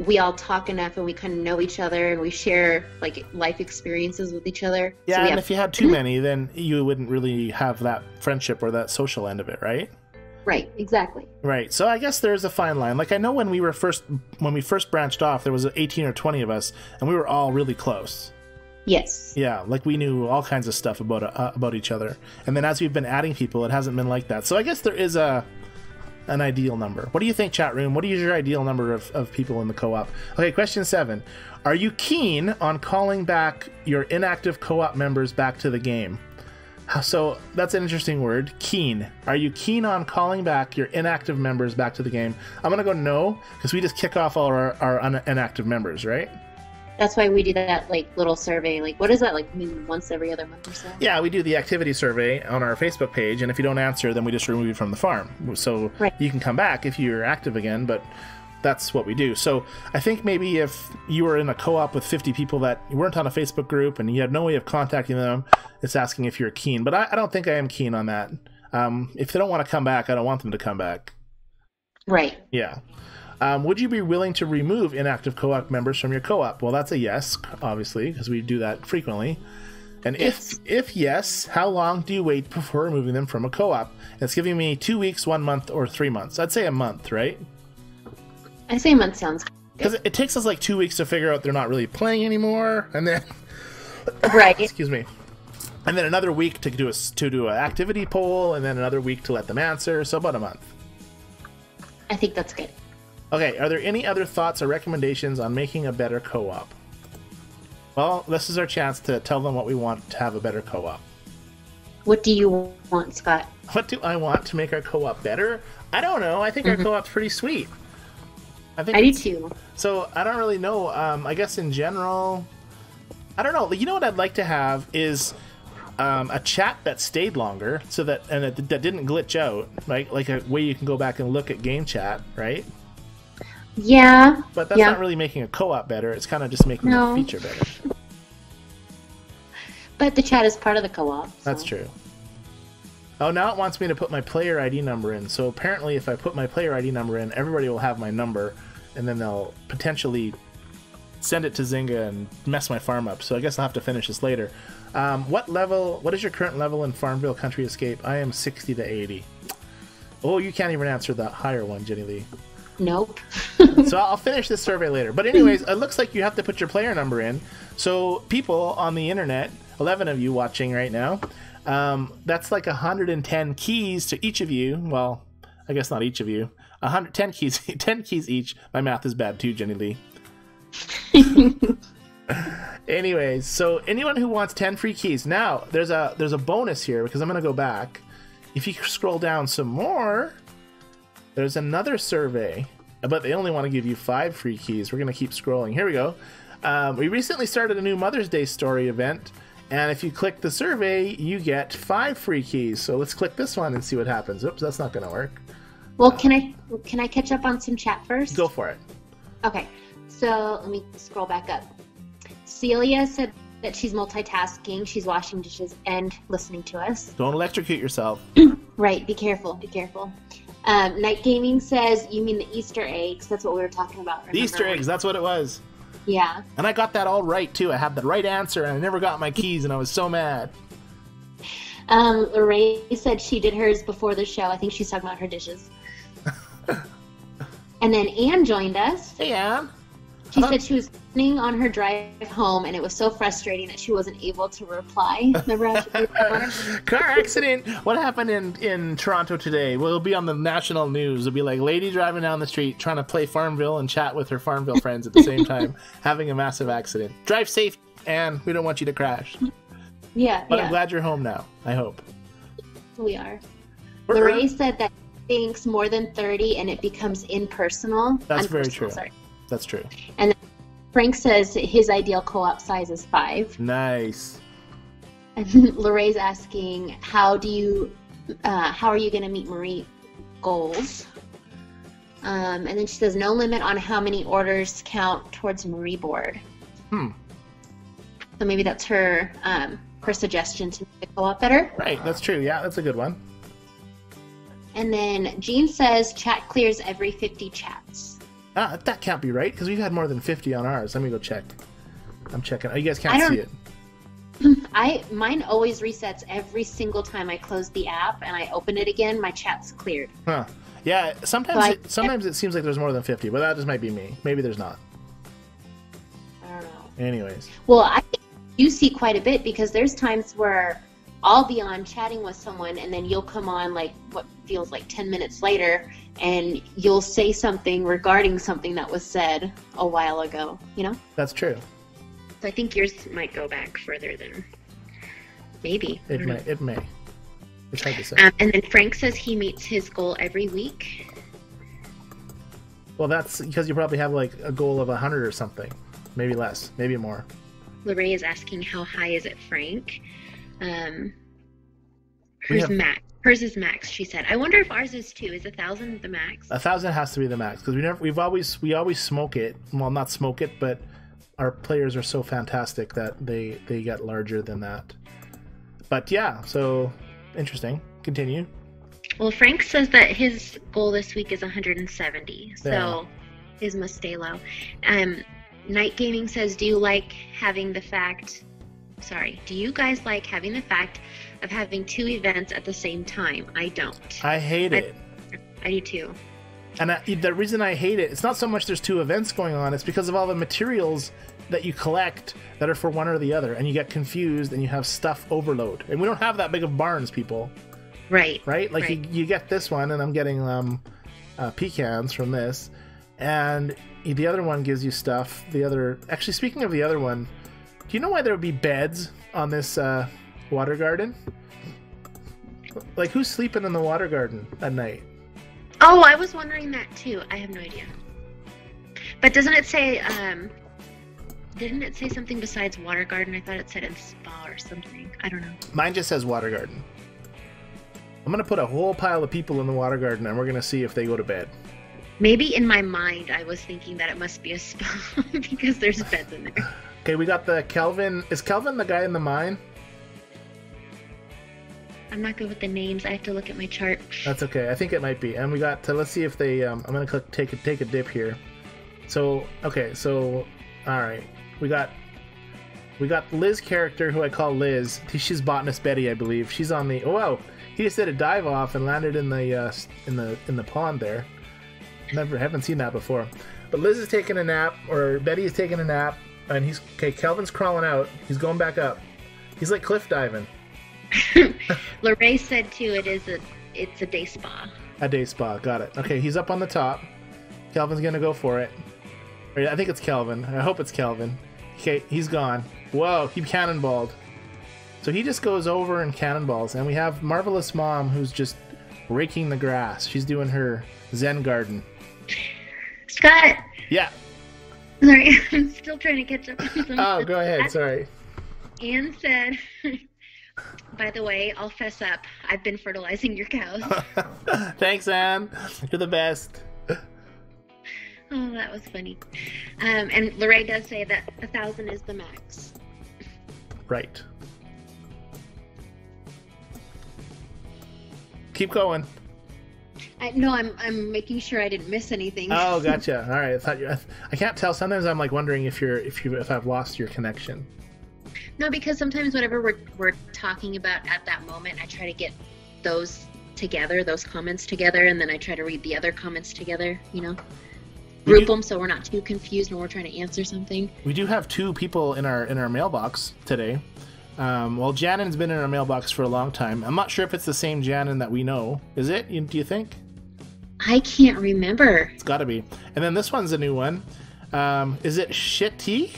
we all talk enough and we kind of know each other and we share like life experiences with each other. Yeah, so and if you had too many, then you wouldn't really have that friendship or that social end of it, right? Right, exactly. Right. So I guess there's a fine line. Like I know when we first branched off, there was 18 or 20 of us, and we were all really close. Yes. Yeah, like we knew all kinds of stuff about each other. And then as we've been adding people, it hasn't been like that. So I guess there is an ideal number. What do you think, chat room? What is your ideal number of people in the co-op? Okay, question 7. Are you keen on calling back your inactive co-op members back to the game? So that's an interesting word, keen. Are you keen on calling back your inactive members back to the game? I'm going to go no, because we just kick off all our inactive members, right? That's why we do that like little survey. Like, what is that? Like maybe once every other month or so? Yeah, we do the activity survey on our Facebook page, and if you don't answer, then we just remove you from the farm. So You can come back if you're active again, but that's what we do. So I think maybe if you were in a co-op with 50 people that weren't on a Facebook group and you had no way of contacting them, It's asking if you're keen, but I don't think I am keen on that. If they don't want to come back, I don't want them to come back. Right. Yeah. Would you be willing to remove inactive co-op members from your co-op? Well, that's a yes, obviously, because we do that frequently. And Yes. if yes, how long do you wait before removing them from a co-op? It's giving me 2 weeks, 1 month, or 3 months. I'd say a month, right? I say a month sounds good. Because it takes us like 2 weeks to figure out they're not really playing anymore, and then Right. excuse me, and then another week to do an activity poll, and then another week to let them answer. So about a month. I think that's good. Okay, are there any other thoughts or recommendations on making a better co-op? Well, this is our chance to tell them what we want to have a better co-op. What do you want, Scott? What do I want to make our co-op better? I don't know. I think our co-op's pretty sweet. I do too. So I don't really know. I guess in general, I don't know. You know what I'd like to have is a chat that stayed longer, so that that didn't glitch out, right? Like a way you can go back and look at game chat, right? Yeah. But that's not really making a co-op better. It's kind of just making the feature better. But the chat is part of the co-op. So. That's true. Oh, now it wants me to put my player ID number in. So apparently if I put my player ID number in, everybody will have my number, and then they'll potentially send it to Zynga and mess my farm up. So I guess I'll have to finish this later. What is your current level in Farmville Country Escape? I am 60 to 80. Oh, you can't even answer that higher one, Jennilee. Nope. So I'll finish this survey later. But anyways, it looks like you have to put your player number in. So people on the internet, 11 of you watching right now, that's like 110 keys to each of you. Well, I guess not each of you. 110 keys, 10 keys each. My math is bad too, Jennilee. Anyways, so anyone who wants 10 free keys. Now, there's a bonus here because I'm going to go back. If you scroll down some more, there's another survey, but they only want to give you 5 free keys. We're going to keep scrolling. Here we go. We recently started a new Mother's Day story event, and if you click the survey, you get 5 free keys. So let's click this one and see what happens. Oops, that's not going to work. Well, can I catch up on some chat first? Go for it. Okay, so let me scroll back up. Celia said that she's multitasking. She's washing dishes and listening to us. Don't electrocute yourself. Right, be careful, be careful. Night Gaming says, you mean the Easter eggs. That's what we were talking about. The Easter eggs, that's what it was. Yeah. And I got that all right, too. I had the right answer, and I never got my keys, and I was so mad. Lorraine said she did hers before the show. I think she's talking about her dishes. And then Anne joined us. Hey, Anne. She said she was listening on her drive home, and it was so frustrating that she wasn't able to reply. Remember how she did that one? Car accident. What happened in Toronto today? Well, it'll be on the national news. It'll be like lady driving down the street trying to play Farmville and chat with her Farmville friends at the same time, having a massive accident. Drive safe, Anne. We don't want you to crash. Yeah, But I'm glad you're home now, I hope. We are. Lorraine said that she thinks more than 30 and it becomes impersonal. That's very true. Sorry. That's true. And then Frank says his ideal co-op size is 5. Nice. And Lorraine's asking, how are you going to meet Marie goals? And then she says, no limit on how many orders count towards Marie board. So maybe that's her suggestion to make the co-op better. Right, that's true. Yeah, that's a good one. And then Jean says chat clears every 50 chats. That can't be right, because we've had more than 50 on ours. Let me go check. I'm checking. Oh, you guys can't see it. Mine always resets every single time I close the app and I open it again. My chat's cleared. Huh. Yeah, sometimes it seems like there's more than 50, but that just might be me. Maybe there's not. I don't know. Anyways. Well, I do see quite a bit, because there's times where I'll be on chatting with someone and then you'll come on like what feels like 10 minutes later and you'll say something regarding something that was said a while ago, you know? That's true. So I think yours might go back further than maybe. It may. It's hard to say. And then Frank says he meets his goal every week. Well, that's because you probably have like a goal of 100 or something. Maybe less, maybe more. Lorraine is asking how high is it, Frank? Hers is max, she said. I wonder if ours is too. Is 1,000 the max? 1,000 has to be the max, because we always smoke it. Well, not smoke it, but our players are so fantastic that they get larger than that. But yeah, so interesting. Continue. Well, Frank says that his goal this week is 170, so his must stay low. Night Gaming says, do you guys like having the fact of having 2 events at the same time? I don't. I hate it. I do too. And the reason I hate it, it's not so much there's 2 events going on, it's because of all the materials that you collect that are for one or the other, and you get confused and you have stuff overload. And we don't have that big of barns, people. Right. Like you get this one, and I'm getting pecans from this, and the other one gives you stuff. Actually, speaking of the other one, do you know why there would be beds on this water garden? Like, who's sleeping in the water garden at night? Oh, I was wondering that too. I have no idea. But doesn't it say, didn't it say something besides water garden? I thought it said in spa or something. I don't know. Mine just says water garden. I'm going to put a whole pile of people in the water garden, and we're going to see if they go to bed. Maybe in my mind I was thinking that it must be a spa because there's beds in there. Okay, we got the Kelvin. Is Kelvin the guy in the mine? I'm not good with the names. I have to look at my chart. That's okay. I think it might be. And we got to, let's see if they, I'm going to click take a dip here. So, okay, so, all right. We got Liz character, who I call Liz. She's Botanist Betty, I believe. She's on the, oh, wow. He just did a dive off and landed in the pond there. Haven't seen that before. But Liz is taking a nap, or Betty is taking a nap, and Kelvin's crawling out. He's going back up. He's like cliff diving. Lorraine said too, it's a day spa. A day spa, got it. Okay, he's up on the top. Kelvin's gonna go for it. I think it's Kelvin. I hope it's Kelvin. Okay, he's gone. Whoa, he cannonballed. So he just goes over and cannonballs, and we have Marvelous Mom, who's just raking the grass. She's doing her Zen garden. Scott! Yeah. Sorry, I'm still trying to catch up. Oh, go ahead, sorry. Anne said, by the way, I'll fess up. I've been fertilizing your cows. Thanks, Anne. You're the best. Oh, that was funny. And Lorraine does say that 1,000 is the max. Right. Keep going. No, I'm making sure I didn't miss anything. Oh, gotcha. All right. I can't tell. Sometimes I'm like wondering if I've lost your connection. No, because sometimes whatever we're talking about at that moment, I try to get those together, those comments together, and then I try to read the other comments together. Group them so we're not too confused when we're trying to answer something. We do have 2 people in our mailbox today. Well, Janon's been in our mailbox for a long time. I'm not sure if it's the same Janon that we know. Is it? Do you think? I can't remember. It's got to be. And then this one's a new one. Is it Shitty?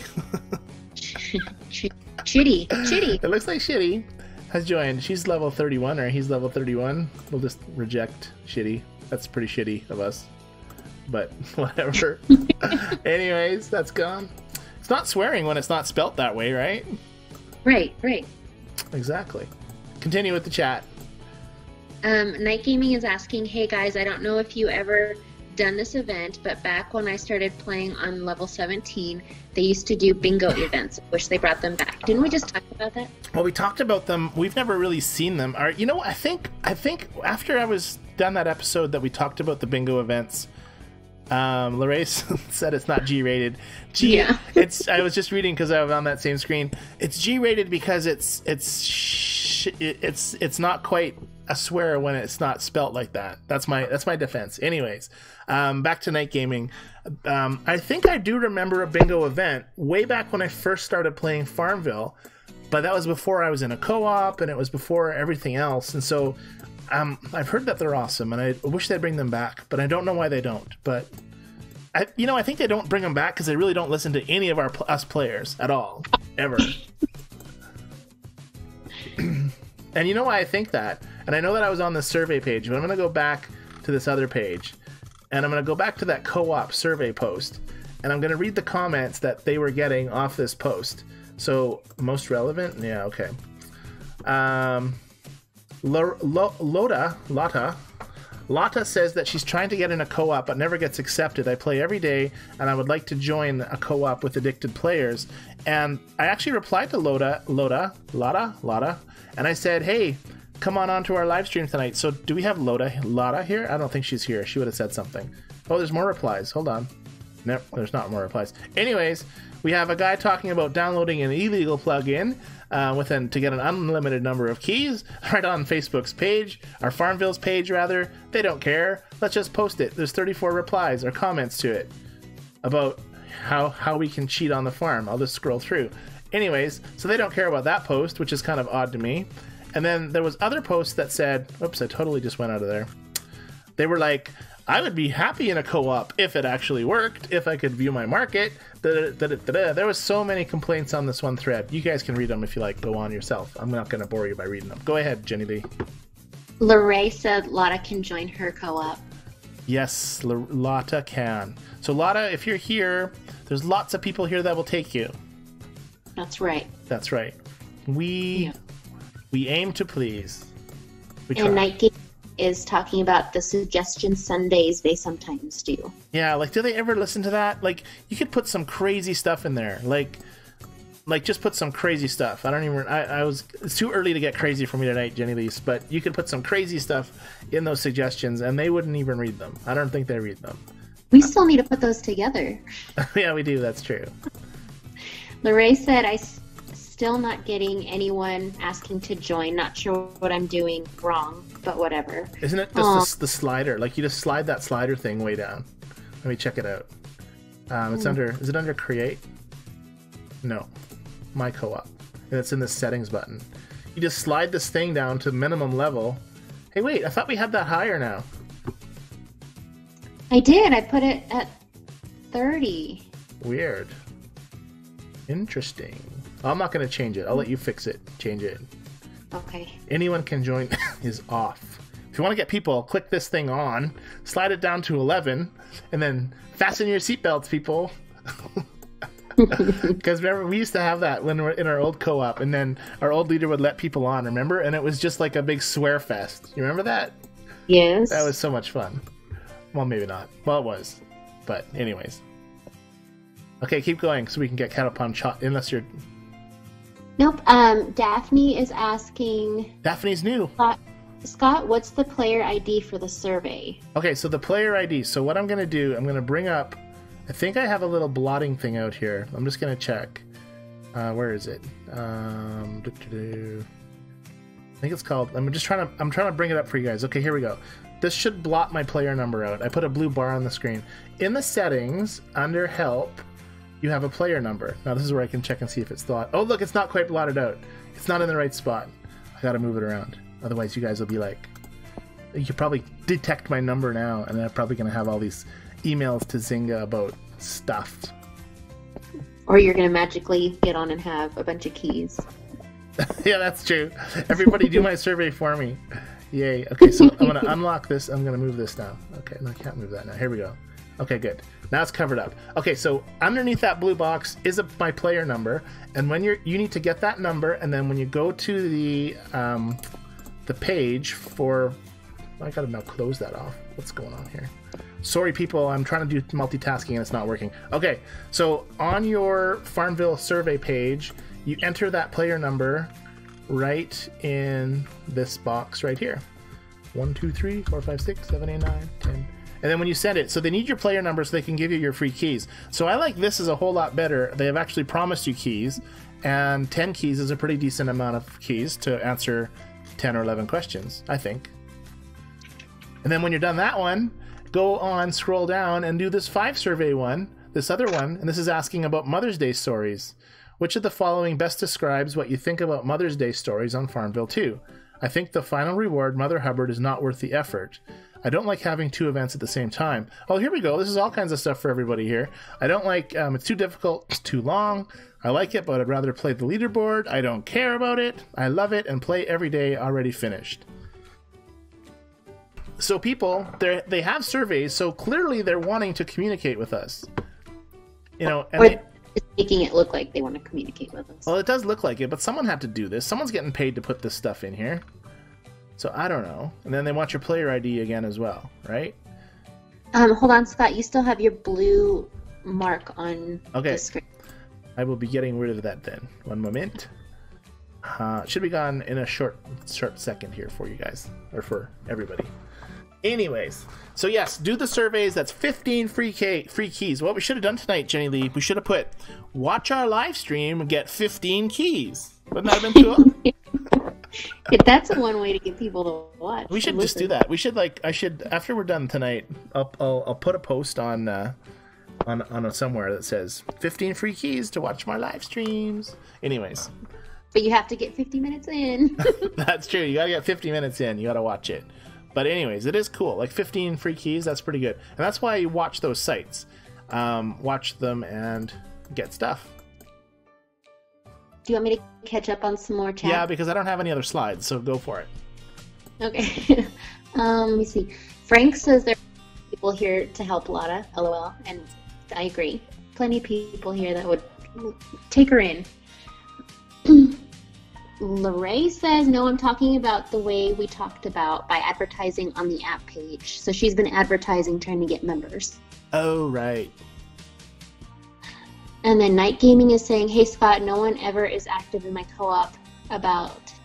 Chitty. It looks like Shitty has joined. She's level 31, or he's level 31. We'll just reject Shitty. That's pretty shitty of us. But whatever. Anyways, that's gone. It's not swearing when it's not spelt that way, right? Right. Exactly. Continue with the chat. Night Gaming is asking, hey guys, I don't know if you ever done this event, but back when I started playing on level 17, they used to do bingo events. I wish they brought them back. Didn't we just talk about that? Well, we talked about them. We've never really seen them. I think after I was done that episode that we talked about the bingo events, Lorraine said it's not G-rated. Yeah. I was just reading because I was on that same screen. It's G-rated because it's not quite a swear when it's not spelt like that. That's my defense. Anyways, back to Night Gaming. I think I do remember a bingo event way back when I first started playing Farmville, but that was before I was in a co-op and it was before everything else. And so I've heard that they're awesome, and I wish they'd bring them back, but I don't know why they don't. But I think they don't bring them back because they really don't listen to any of us players at all, ever. And you know why I think that? And I know that I was on this survey page, but I'm going to go back to this other page, and I'm going to go back to that co-op survey post, and I'm going to read the comments that they were getting off this post. So, most relevant? Yeah, okay. Lotta Lotta says that she's trying to get in a co-op but never gets accepted. I play every day and I would like to join a co-op with addicted players. And I actually replied to Lotta, and I said, hey, come on to our live stream tonight. So do we have Lotta here? I don't think she's here. She would have said something. Oh, there's more replies. Hold on. Nope, there's not more replies. Anyways, we have a guy talking about downloading an illegal plugin to get an unlimited number of keys right on Facebook's page, our Farmville's page rather. They don't care. Let's just post it. There's 34 replies or comments to it about how we can cheat on the farm. I'll just scroll through. Anyways, so they don't care about that post, which is kind of odd to me. And then there was other posts that said, oops, I totally just went out of there. They were like, I would be happy in a co-op if it actually worked, if I could view my market. There was so many complaints on this one thread. You guys can read them if you like. Go on yourself. I'm not going to bore you by reading them. Go ahead, Jennilee. Lorraine said Lotta can join her co-op. Yes, Lotta can. So Lotta, if you're here, there's lots of people here that will take you. That's right. That's right. We aim to please. We try. And Night Game is talking about the suggestion Sundays they sometimes do. Yeah, like, do they ever listen to that? Like, you could put some crazy stuff in there. Like just put some crazy stuff. I don't even, it's too early to get crazy for me tonight, Jennilee, but you could put some crazy stuff in those suggestions and they wouldn't even read them. I don't think they read them. We still need to put those together. Yeah, we do. That's true. Lorraine said, still not getting anyone asking to join. Not sure what I'm doing wrong, but whatever. Isn't it just the slider? Like, you just slide that slider thing way down. Let me check it out. It's under, is it under create? No. My co-op. And it's in the settings button. You just slide this thing down to minimum level. Hey, wait, I thought we had that higher now. I did. I put it at 30. Weird. Interesting. I'm not going to change it. I'll let you fix it. Change it. Okay. Anyone can join is off. If you want to get people, click this thing on, slide it down to 11, and then fasten your seatbelts, people. Because remember, we used to have that when we were in our old co-op, and then our old leader would let people on, remember? And it was just like a big swear fest. You remember that? Yes. That was so much fun. Well, maybe not. Well, it was. But anyways. Okay, keep going so we can get caught up on shot, unless you're... Nope. Daphne is asking... Daphne's new. Scott, what's the player ID for the survey? Okay, so the player ID. So what I'm going to do, I'm going to bring up... I think I have a little blotting thing out here. I'm just going to check. Where is it? I think it's called... I'm trying to bring it up for you guys. Okay, here we go. This should blot my player number out. I put a blue bar on the screen. In the settings, under help, you have a player number. Now this is where I can check and see if it's thought. Oh, look, it's not quite blotted out. It's not in the right spot. I gotta move it around. Otherwise, you guys will be like... You could probably detect my number now, and I'm probably going to have all these emails to Zynga about stuff. Or you're going to magically get on and have a bunch of keys. Yeah, that's true. Everybody do my survey for me. Yay. Okay, so I'm going to unlock this. I'm going to move this now. Okay, no, I can't move that now. Here we go. Okay, good. Now it's covered up. Okay, so underneath that blue box is my player number, and when you need to get that number, and then when you go to the page for... I gotta now close that off. What's going on here? Sorry, people. I'm trying to do multitasking and it's not working. Okay, so on your Farmville survey page, you enter that player number right in this box right here. 1, 2, 3, 4, 5, 6, 7, 8, 9, 10. And then when you send it, so they need your player number so they can give you your free keys. So I like this is a whole lot better. They have actually promised you keys, and 10 keys is a pretty decent amount of keys to answer 10 or 11 questions, I think. And then when you're done that one, go on, scroll down, and do this 5 survey one, this other one, and this is asking about Mother's Day stories. Which of the following best describes what you think about Mother's Day stories on FarmVille2? I think the final reward, Mother Hubbard, is not worth the effort. I don't like having 2 events at the same time. Oh, here we go. This is all kinds of stuff for everybody here. I don't like, it's too difficult, it's too long. I like it, but I'd rather play the leaderboard. I don't care about it. I love it and play every day already finished. So people, they have surveys, so clearly they're wanting to communicate with us. You know, and just making it look like they want to communicate with us. Well, it does look like it, but someone had to do this. Someone's getting paid to put this stuff in here. So I don't know. And then they want your player ID again as well, right? Hold on, Scott. You still have your blue mark on the screen. I will be getting rid of that then. One moment. Should be gone in a short second here for you guys, or for everybody. Anyways, so yes, do the surveys. That's 15 free keys. What we should have done tonight, Jennilee, we should have put watch our live stream and get 15 keys. Wouldn't that have been cool? That's one way to get people to watch. We should just do that. We should after we're done tonight, I'll put a post on somewhere that says 15 free keys to watch my live streams. Anyways. But you have to get 50 minutes in. That's true. You gotta get 50 minutes in. You gotta watch it. But anyways, it is cool. Like 15 free keys, that's pretty good. And that's why you watch those sites. Watch them and get stuff. Do you want me to catch up on some more chat? Yeah, because I don't have any other slides, so go for it. Okay. Let me see. Frank says there are people here to help Lotta, LOL, and I agree. Plenty of people here that would take her in. Lorraine says, no, I'm talking about the way we talked about by advertising on the app page. So she's been advertising, trying to get members. Oh, right. And then Night Gaming is saying, hey, Scott, no one ever is active in my co-op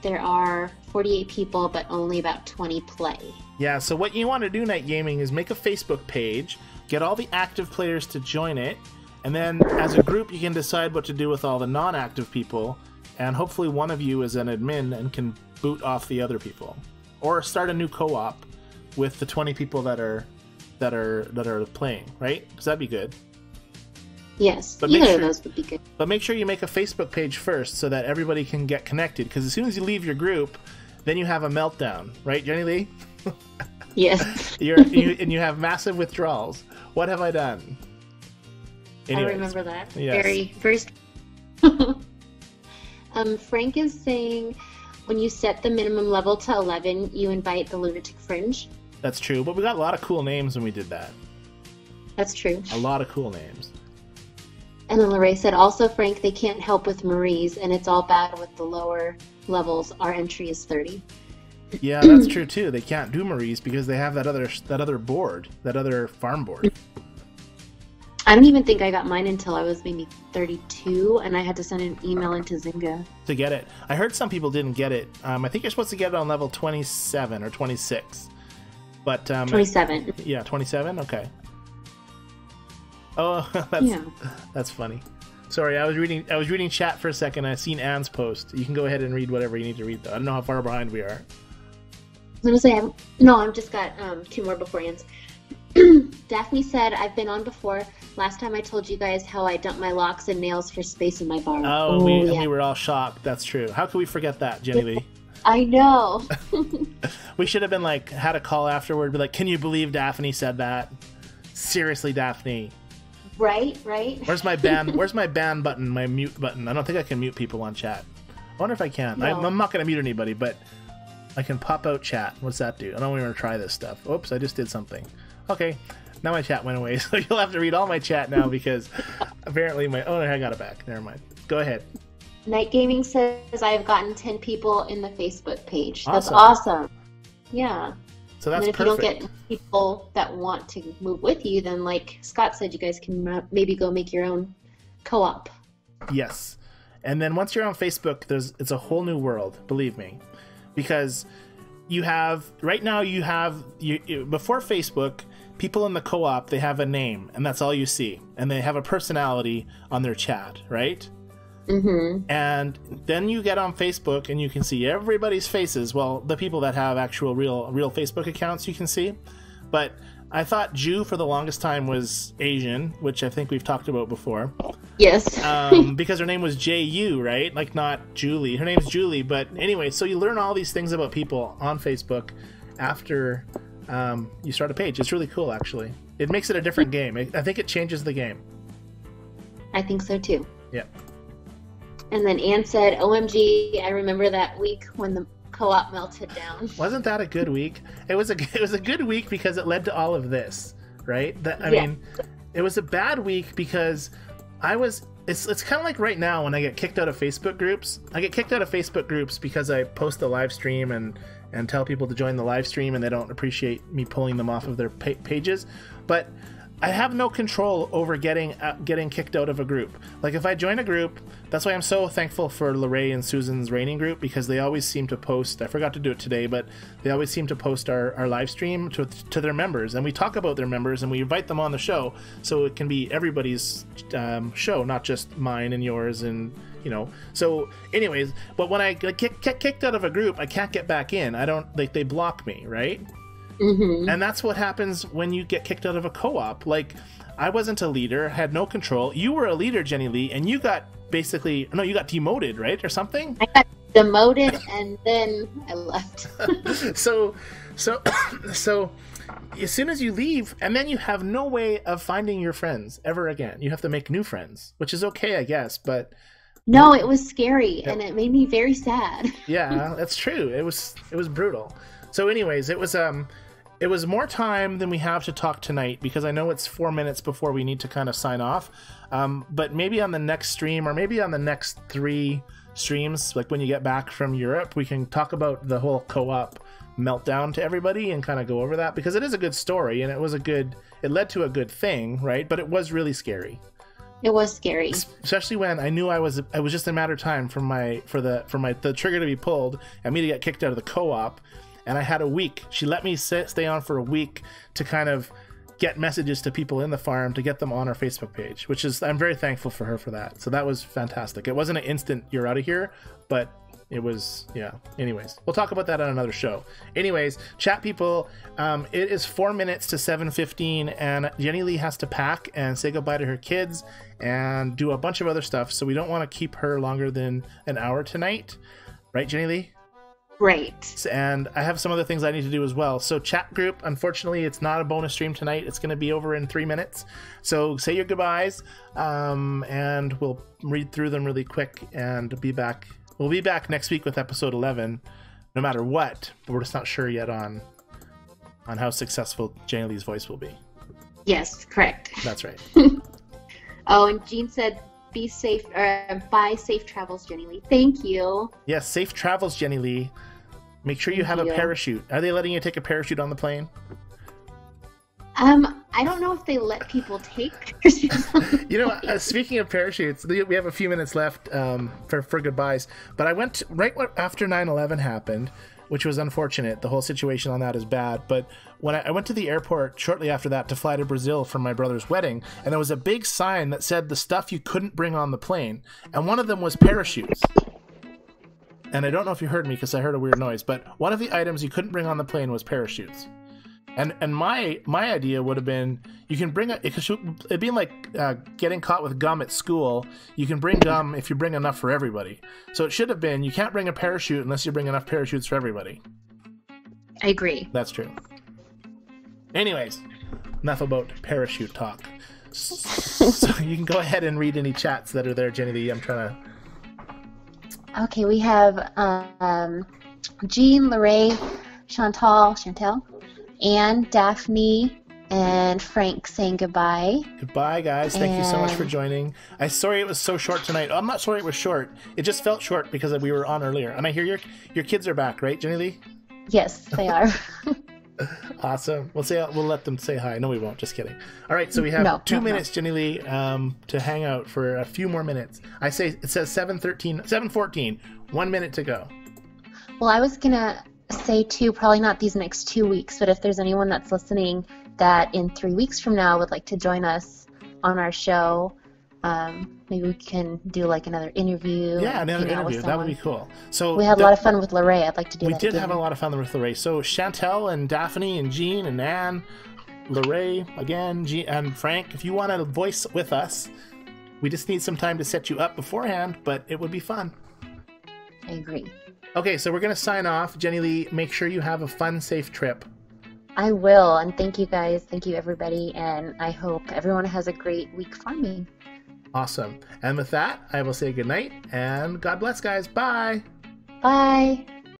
there are 48 people, but only about 20 play. Yeah, so what you want to do, Night Gaming, is make a Facebook page, get all the active players to join it, and then as a group you can decide what to do with all the non-active people. And hopefully one of you is an admin and can boot off the other people, or start a new co-op with the 20 people that are playing, right? Because that'd be good. Yes, either of those would be good. But make sure you make a Facebook page first so that everybody can get connected. Because as soon as you leave your group, then you have a meltdown, right, Jennilee? Yes. And you have massive withdrawals. What have I done? Anyways, I remember that. Yes. Very, very. Frank is saying, when you set the minimum level to 11, you invite the Lunatic Fringe. That's true, but we got a lot of cool names when we did that. That's true. A lot of cool names. And then Lorraine said, also, Frank, they can't help with Marie's, and it's all bad with the lower levels. Our entry is 30. Yeah, that's true, too. They can't do Marie's because they have that other board, that other farm board. I don't even think I got mine until I was maybe 32, and I had to send an email into Zynga. To get it. I heard some people didn't get it. I think you're supposed to get it on level 27 or 26. But 27. Yeah, 27? Okay. Oh, that's funny. Sorry, I was reading chat for a second. I seen Anne's post. You can go ahead and read whatever you need to read, though. I don't know how far behind we are. I was going to say, I've just got 2 more before Anne's. Daphne said, I've been on before. Last time I told you guys how I dumped my locks and nails for space in my bar. Oh, we were all shocked. That's true. How could we forget that, Jennilee? I know. We should have been had a call afterward, be like, can you believe Daphne said that? Seriously, Daphne. Right. Where's my ban button, my mute button? I don't think I can mute people on chat. I wonder if I can. No. I'm not going to mute anybody, but I can pop out chat. What's that do? I don't want to try this stuff. Oops, I just did something. Okay, now my chat went away, so you'll have to read all my chat now because apparently I got it back. Never mind. Go ahead. Night Gaming says, I've gotten 10 people in the Facebook page. That's awesome. Yeah. So that's perfect. If you don't get people that want to move with you, then like Scott said, you guys can maybe go make your own co-op. Yes. And then once you're on Facebook, it's a whole new world, believe me. Because before Facebook, people in the co-op, they have a name, and that's all you see. And they have a personality on their chat, right? Mm-hmm. And then you get on Facebook, and you can see everybody's faces. Well, the people that have actual real Facebook accounts, you can see. But I thought Jew for the longest time was Asian, which I think we've talked about before. Yes. Because her name was J-U, right? Like, not Julie. Her name's Julie. But anyway, so you learn all these things about people on Facebook after you start a page. It's really cool, actually. It makes it a different game. I think it changes the game. I think so, too. Yeah. And then Anne said, OMG, I remember that week when the co-op melted down. Wasn't that a good week? It was a good week because it led to all of this, right? I mean, it was a bad week because it's kind of like right now when I get kicked out of Facebook groups. I get kicked out of Facebook groups because I post a live stream and and tell people to join the live stream, and they don't appreciate me pulling them off of their pages. But I have no control over getting kicked out of a group. Like, if I join a group, that's why I'm so thankful for Lorraine and Susan's Raining group, because they always seem to post, I forgot to do it today, but they always seem to post our live stream to their members, and we talk about their members, and we invite them on the show, so it can be everybody's show, not just mine and yours, and so anyways. But when I get kicked out of a group, I can't get back in. I don't, like, they block me, right? Mm-hmm. And that's what happens when you get kicked out of a co-op. Like, I wasn't a leader, had no control. You were a leader, Jennilee, and you got you got demoted, right, or something? I got demoted, and then I left. so as soon as you leave, and then you have no way of finding your friends ever again. You have to make new friends, which is okay, I guess, but no, it was scary, and it made me very sad. Yeah, that's true. It was brutal. So anyways, it was more time than we have to talk tonight, because I know it's 4 minutes before we need to kind of sign off. But maybe on the next stream, or maybe on the next 3 streams, like when you get back from Europe, we can talk about the whole co-op meltdown to everybody and kind of go over that, because it is a good story, and it led to a good thing, right? But it was really scary. It was scary, especially when I knew I was just a matter of time for the trigger to be pulled and me to get kicked out of the co-op. And I had a week. She let me stay on for a week to kind of get messages to people in the farm to get them on our Facebook page, which is, I'm very thankful for her for that. So that was fantastic. It wasn't an instant you're out of here, but it was, yeah. Anyways, we'll talk about that on another show. Anyways, chat people, it is 4 minutes to 7:15, and Jennilee has to pack and say goodbye to her kids and do a bunch of other stuff. So we don't want to keep her longer than an hour tonight. Right, Jennilee? Right. And I have some other things I need to do as well. So chat group, unfortunately, it's not a bonus stream tonight. It's going to be over in 3 minutes. So say your goodbyes, and we'll read through them really quick and be back. We'll be back next week with episode 11, no matter what. But we're just not sure yet on how successful Jennilee's voice will be. Yes, correct. That's right. Oh, and Jean said, be safe, or buy safe travels, Jennilee. Thank you. Yes, safe travels, Jennilee. Make sure you have a parachute. Are they letting you take a parachute on the plane? I don't know if they let people take parachutes. Speaking of parachutes, we have a few minutes left for goodbyes. But I went right after 9/11 happened, which was unfortunate. The whole situation on that is bad. But when I went to the airport shortly after that to fly to Brazil for my brother's wedding, and there was a big sign that said the stuff you couldn't bring on the plane, and one of them was parachutes. And I don't know if you heard me because I heard a weird noise, but one of the items you couldn't bring on the plane was parachutes. And my idea would have been, you can bring it'd be like getting caught with gum at school. You can bring gum if you bring enough for everybody. So it should have been, you can't bring a parachute unless you bring enough parachutes for everybody. I agree. That's true. Anyways, enough about parachute talk. So you can go ahead and read any chats that are there, Jennilee. I'm trying to... Okay, we have Jean, Lorraine, Chantel, Anne, Daphne, and Frank saying goodbye. Goodbye, guys. Thank you so much for joining. I'm sorry it was so short tonight. I'm not sorry it was short. It just felt short because we were on earlier. And I hear your kids are back, right, Jennilee? Yes, they are. Awesome. We'll let them say hi. No, we won't. Just kidding. All right, so we have 2 minutes, Jennilee, to hang out for a few more minutes. It says 7:14. 1 minute to go. Well, I was gonna say too, probably not these next 2 weeks, but if there's anyone that's listening that in 3 weeks from now would like to join us on our show, maybe we can do like another interview. Yeah, another interview. That would be cool. So we had a lot of fun with Lorraine. I'd like to do that. We did have a lot of fun with Lorraine. So Chantel and Daphne and Jean and Anne, Lorraine again, and Frank, if you want to voice with us, we just need some time to set you up beforehand, but it would be fun. I agree. Okay, so we're going to sign off. Jennilee, make sure you have a fun, safe trip. I will, and thank you guys. Thank you, everybody, and I hope everyone has a great week farming. Awesome. And with that, I will say goodnight, and God bless, guys. Bye. Bye.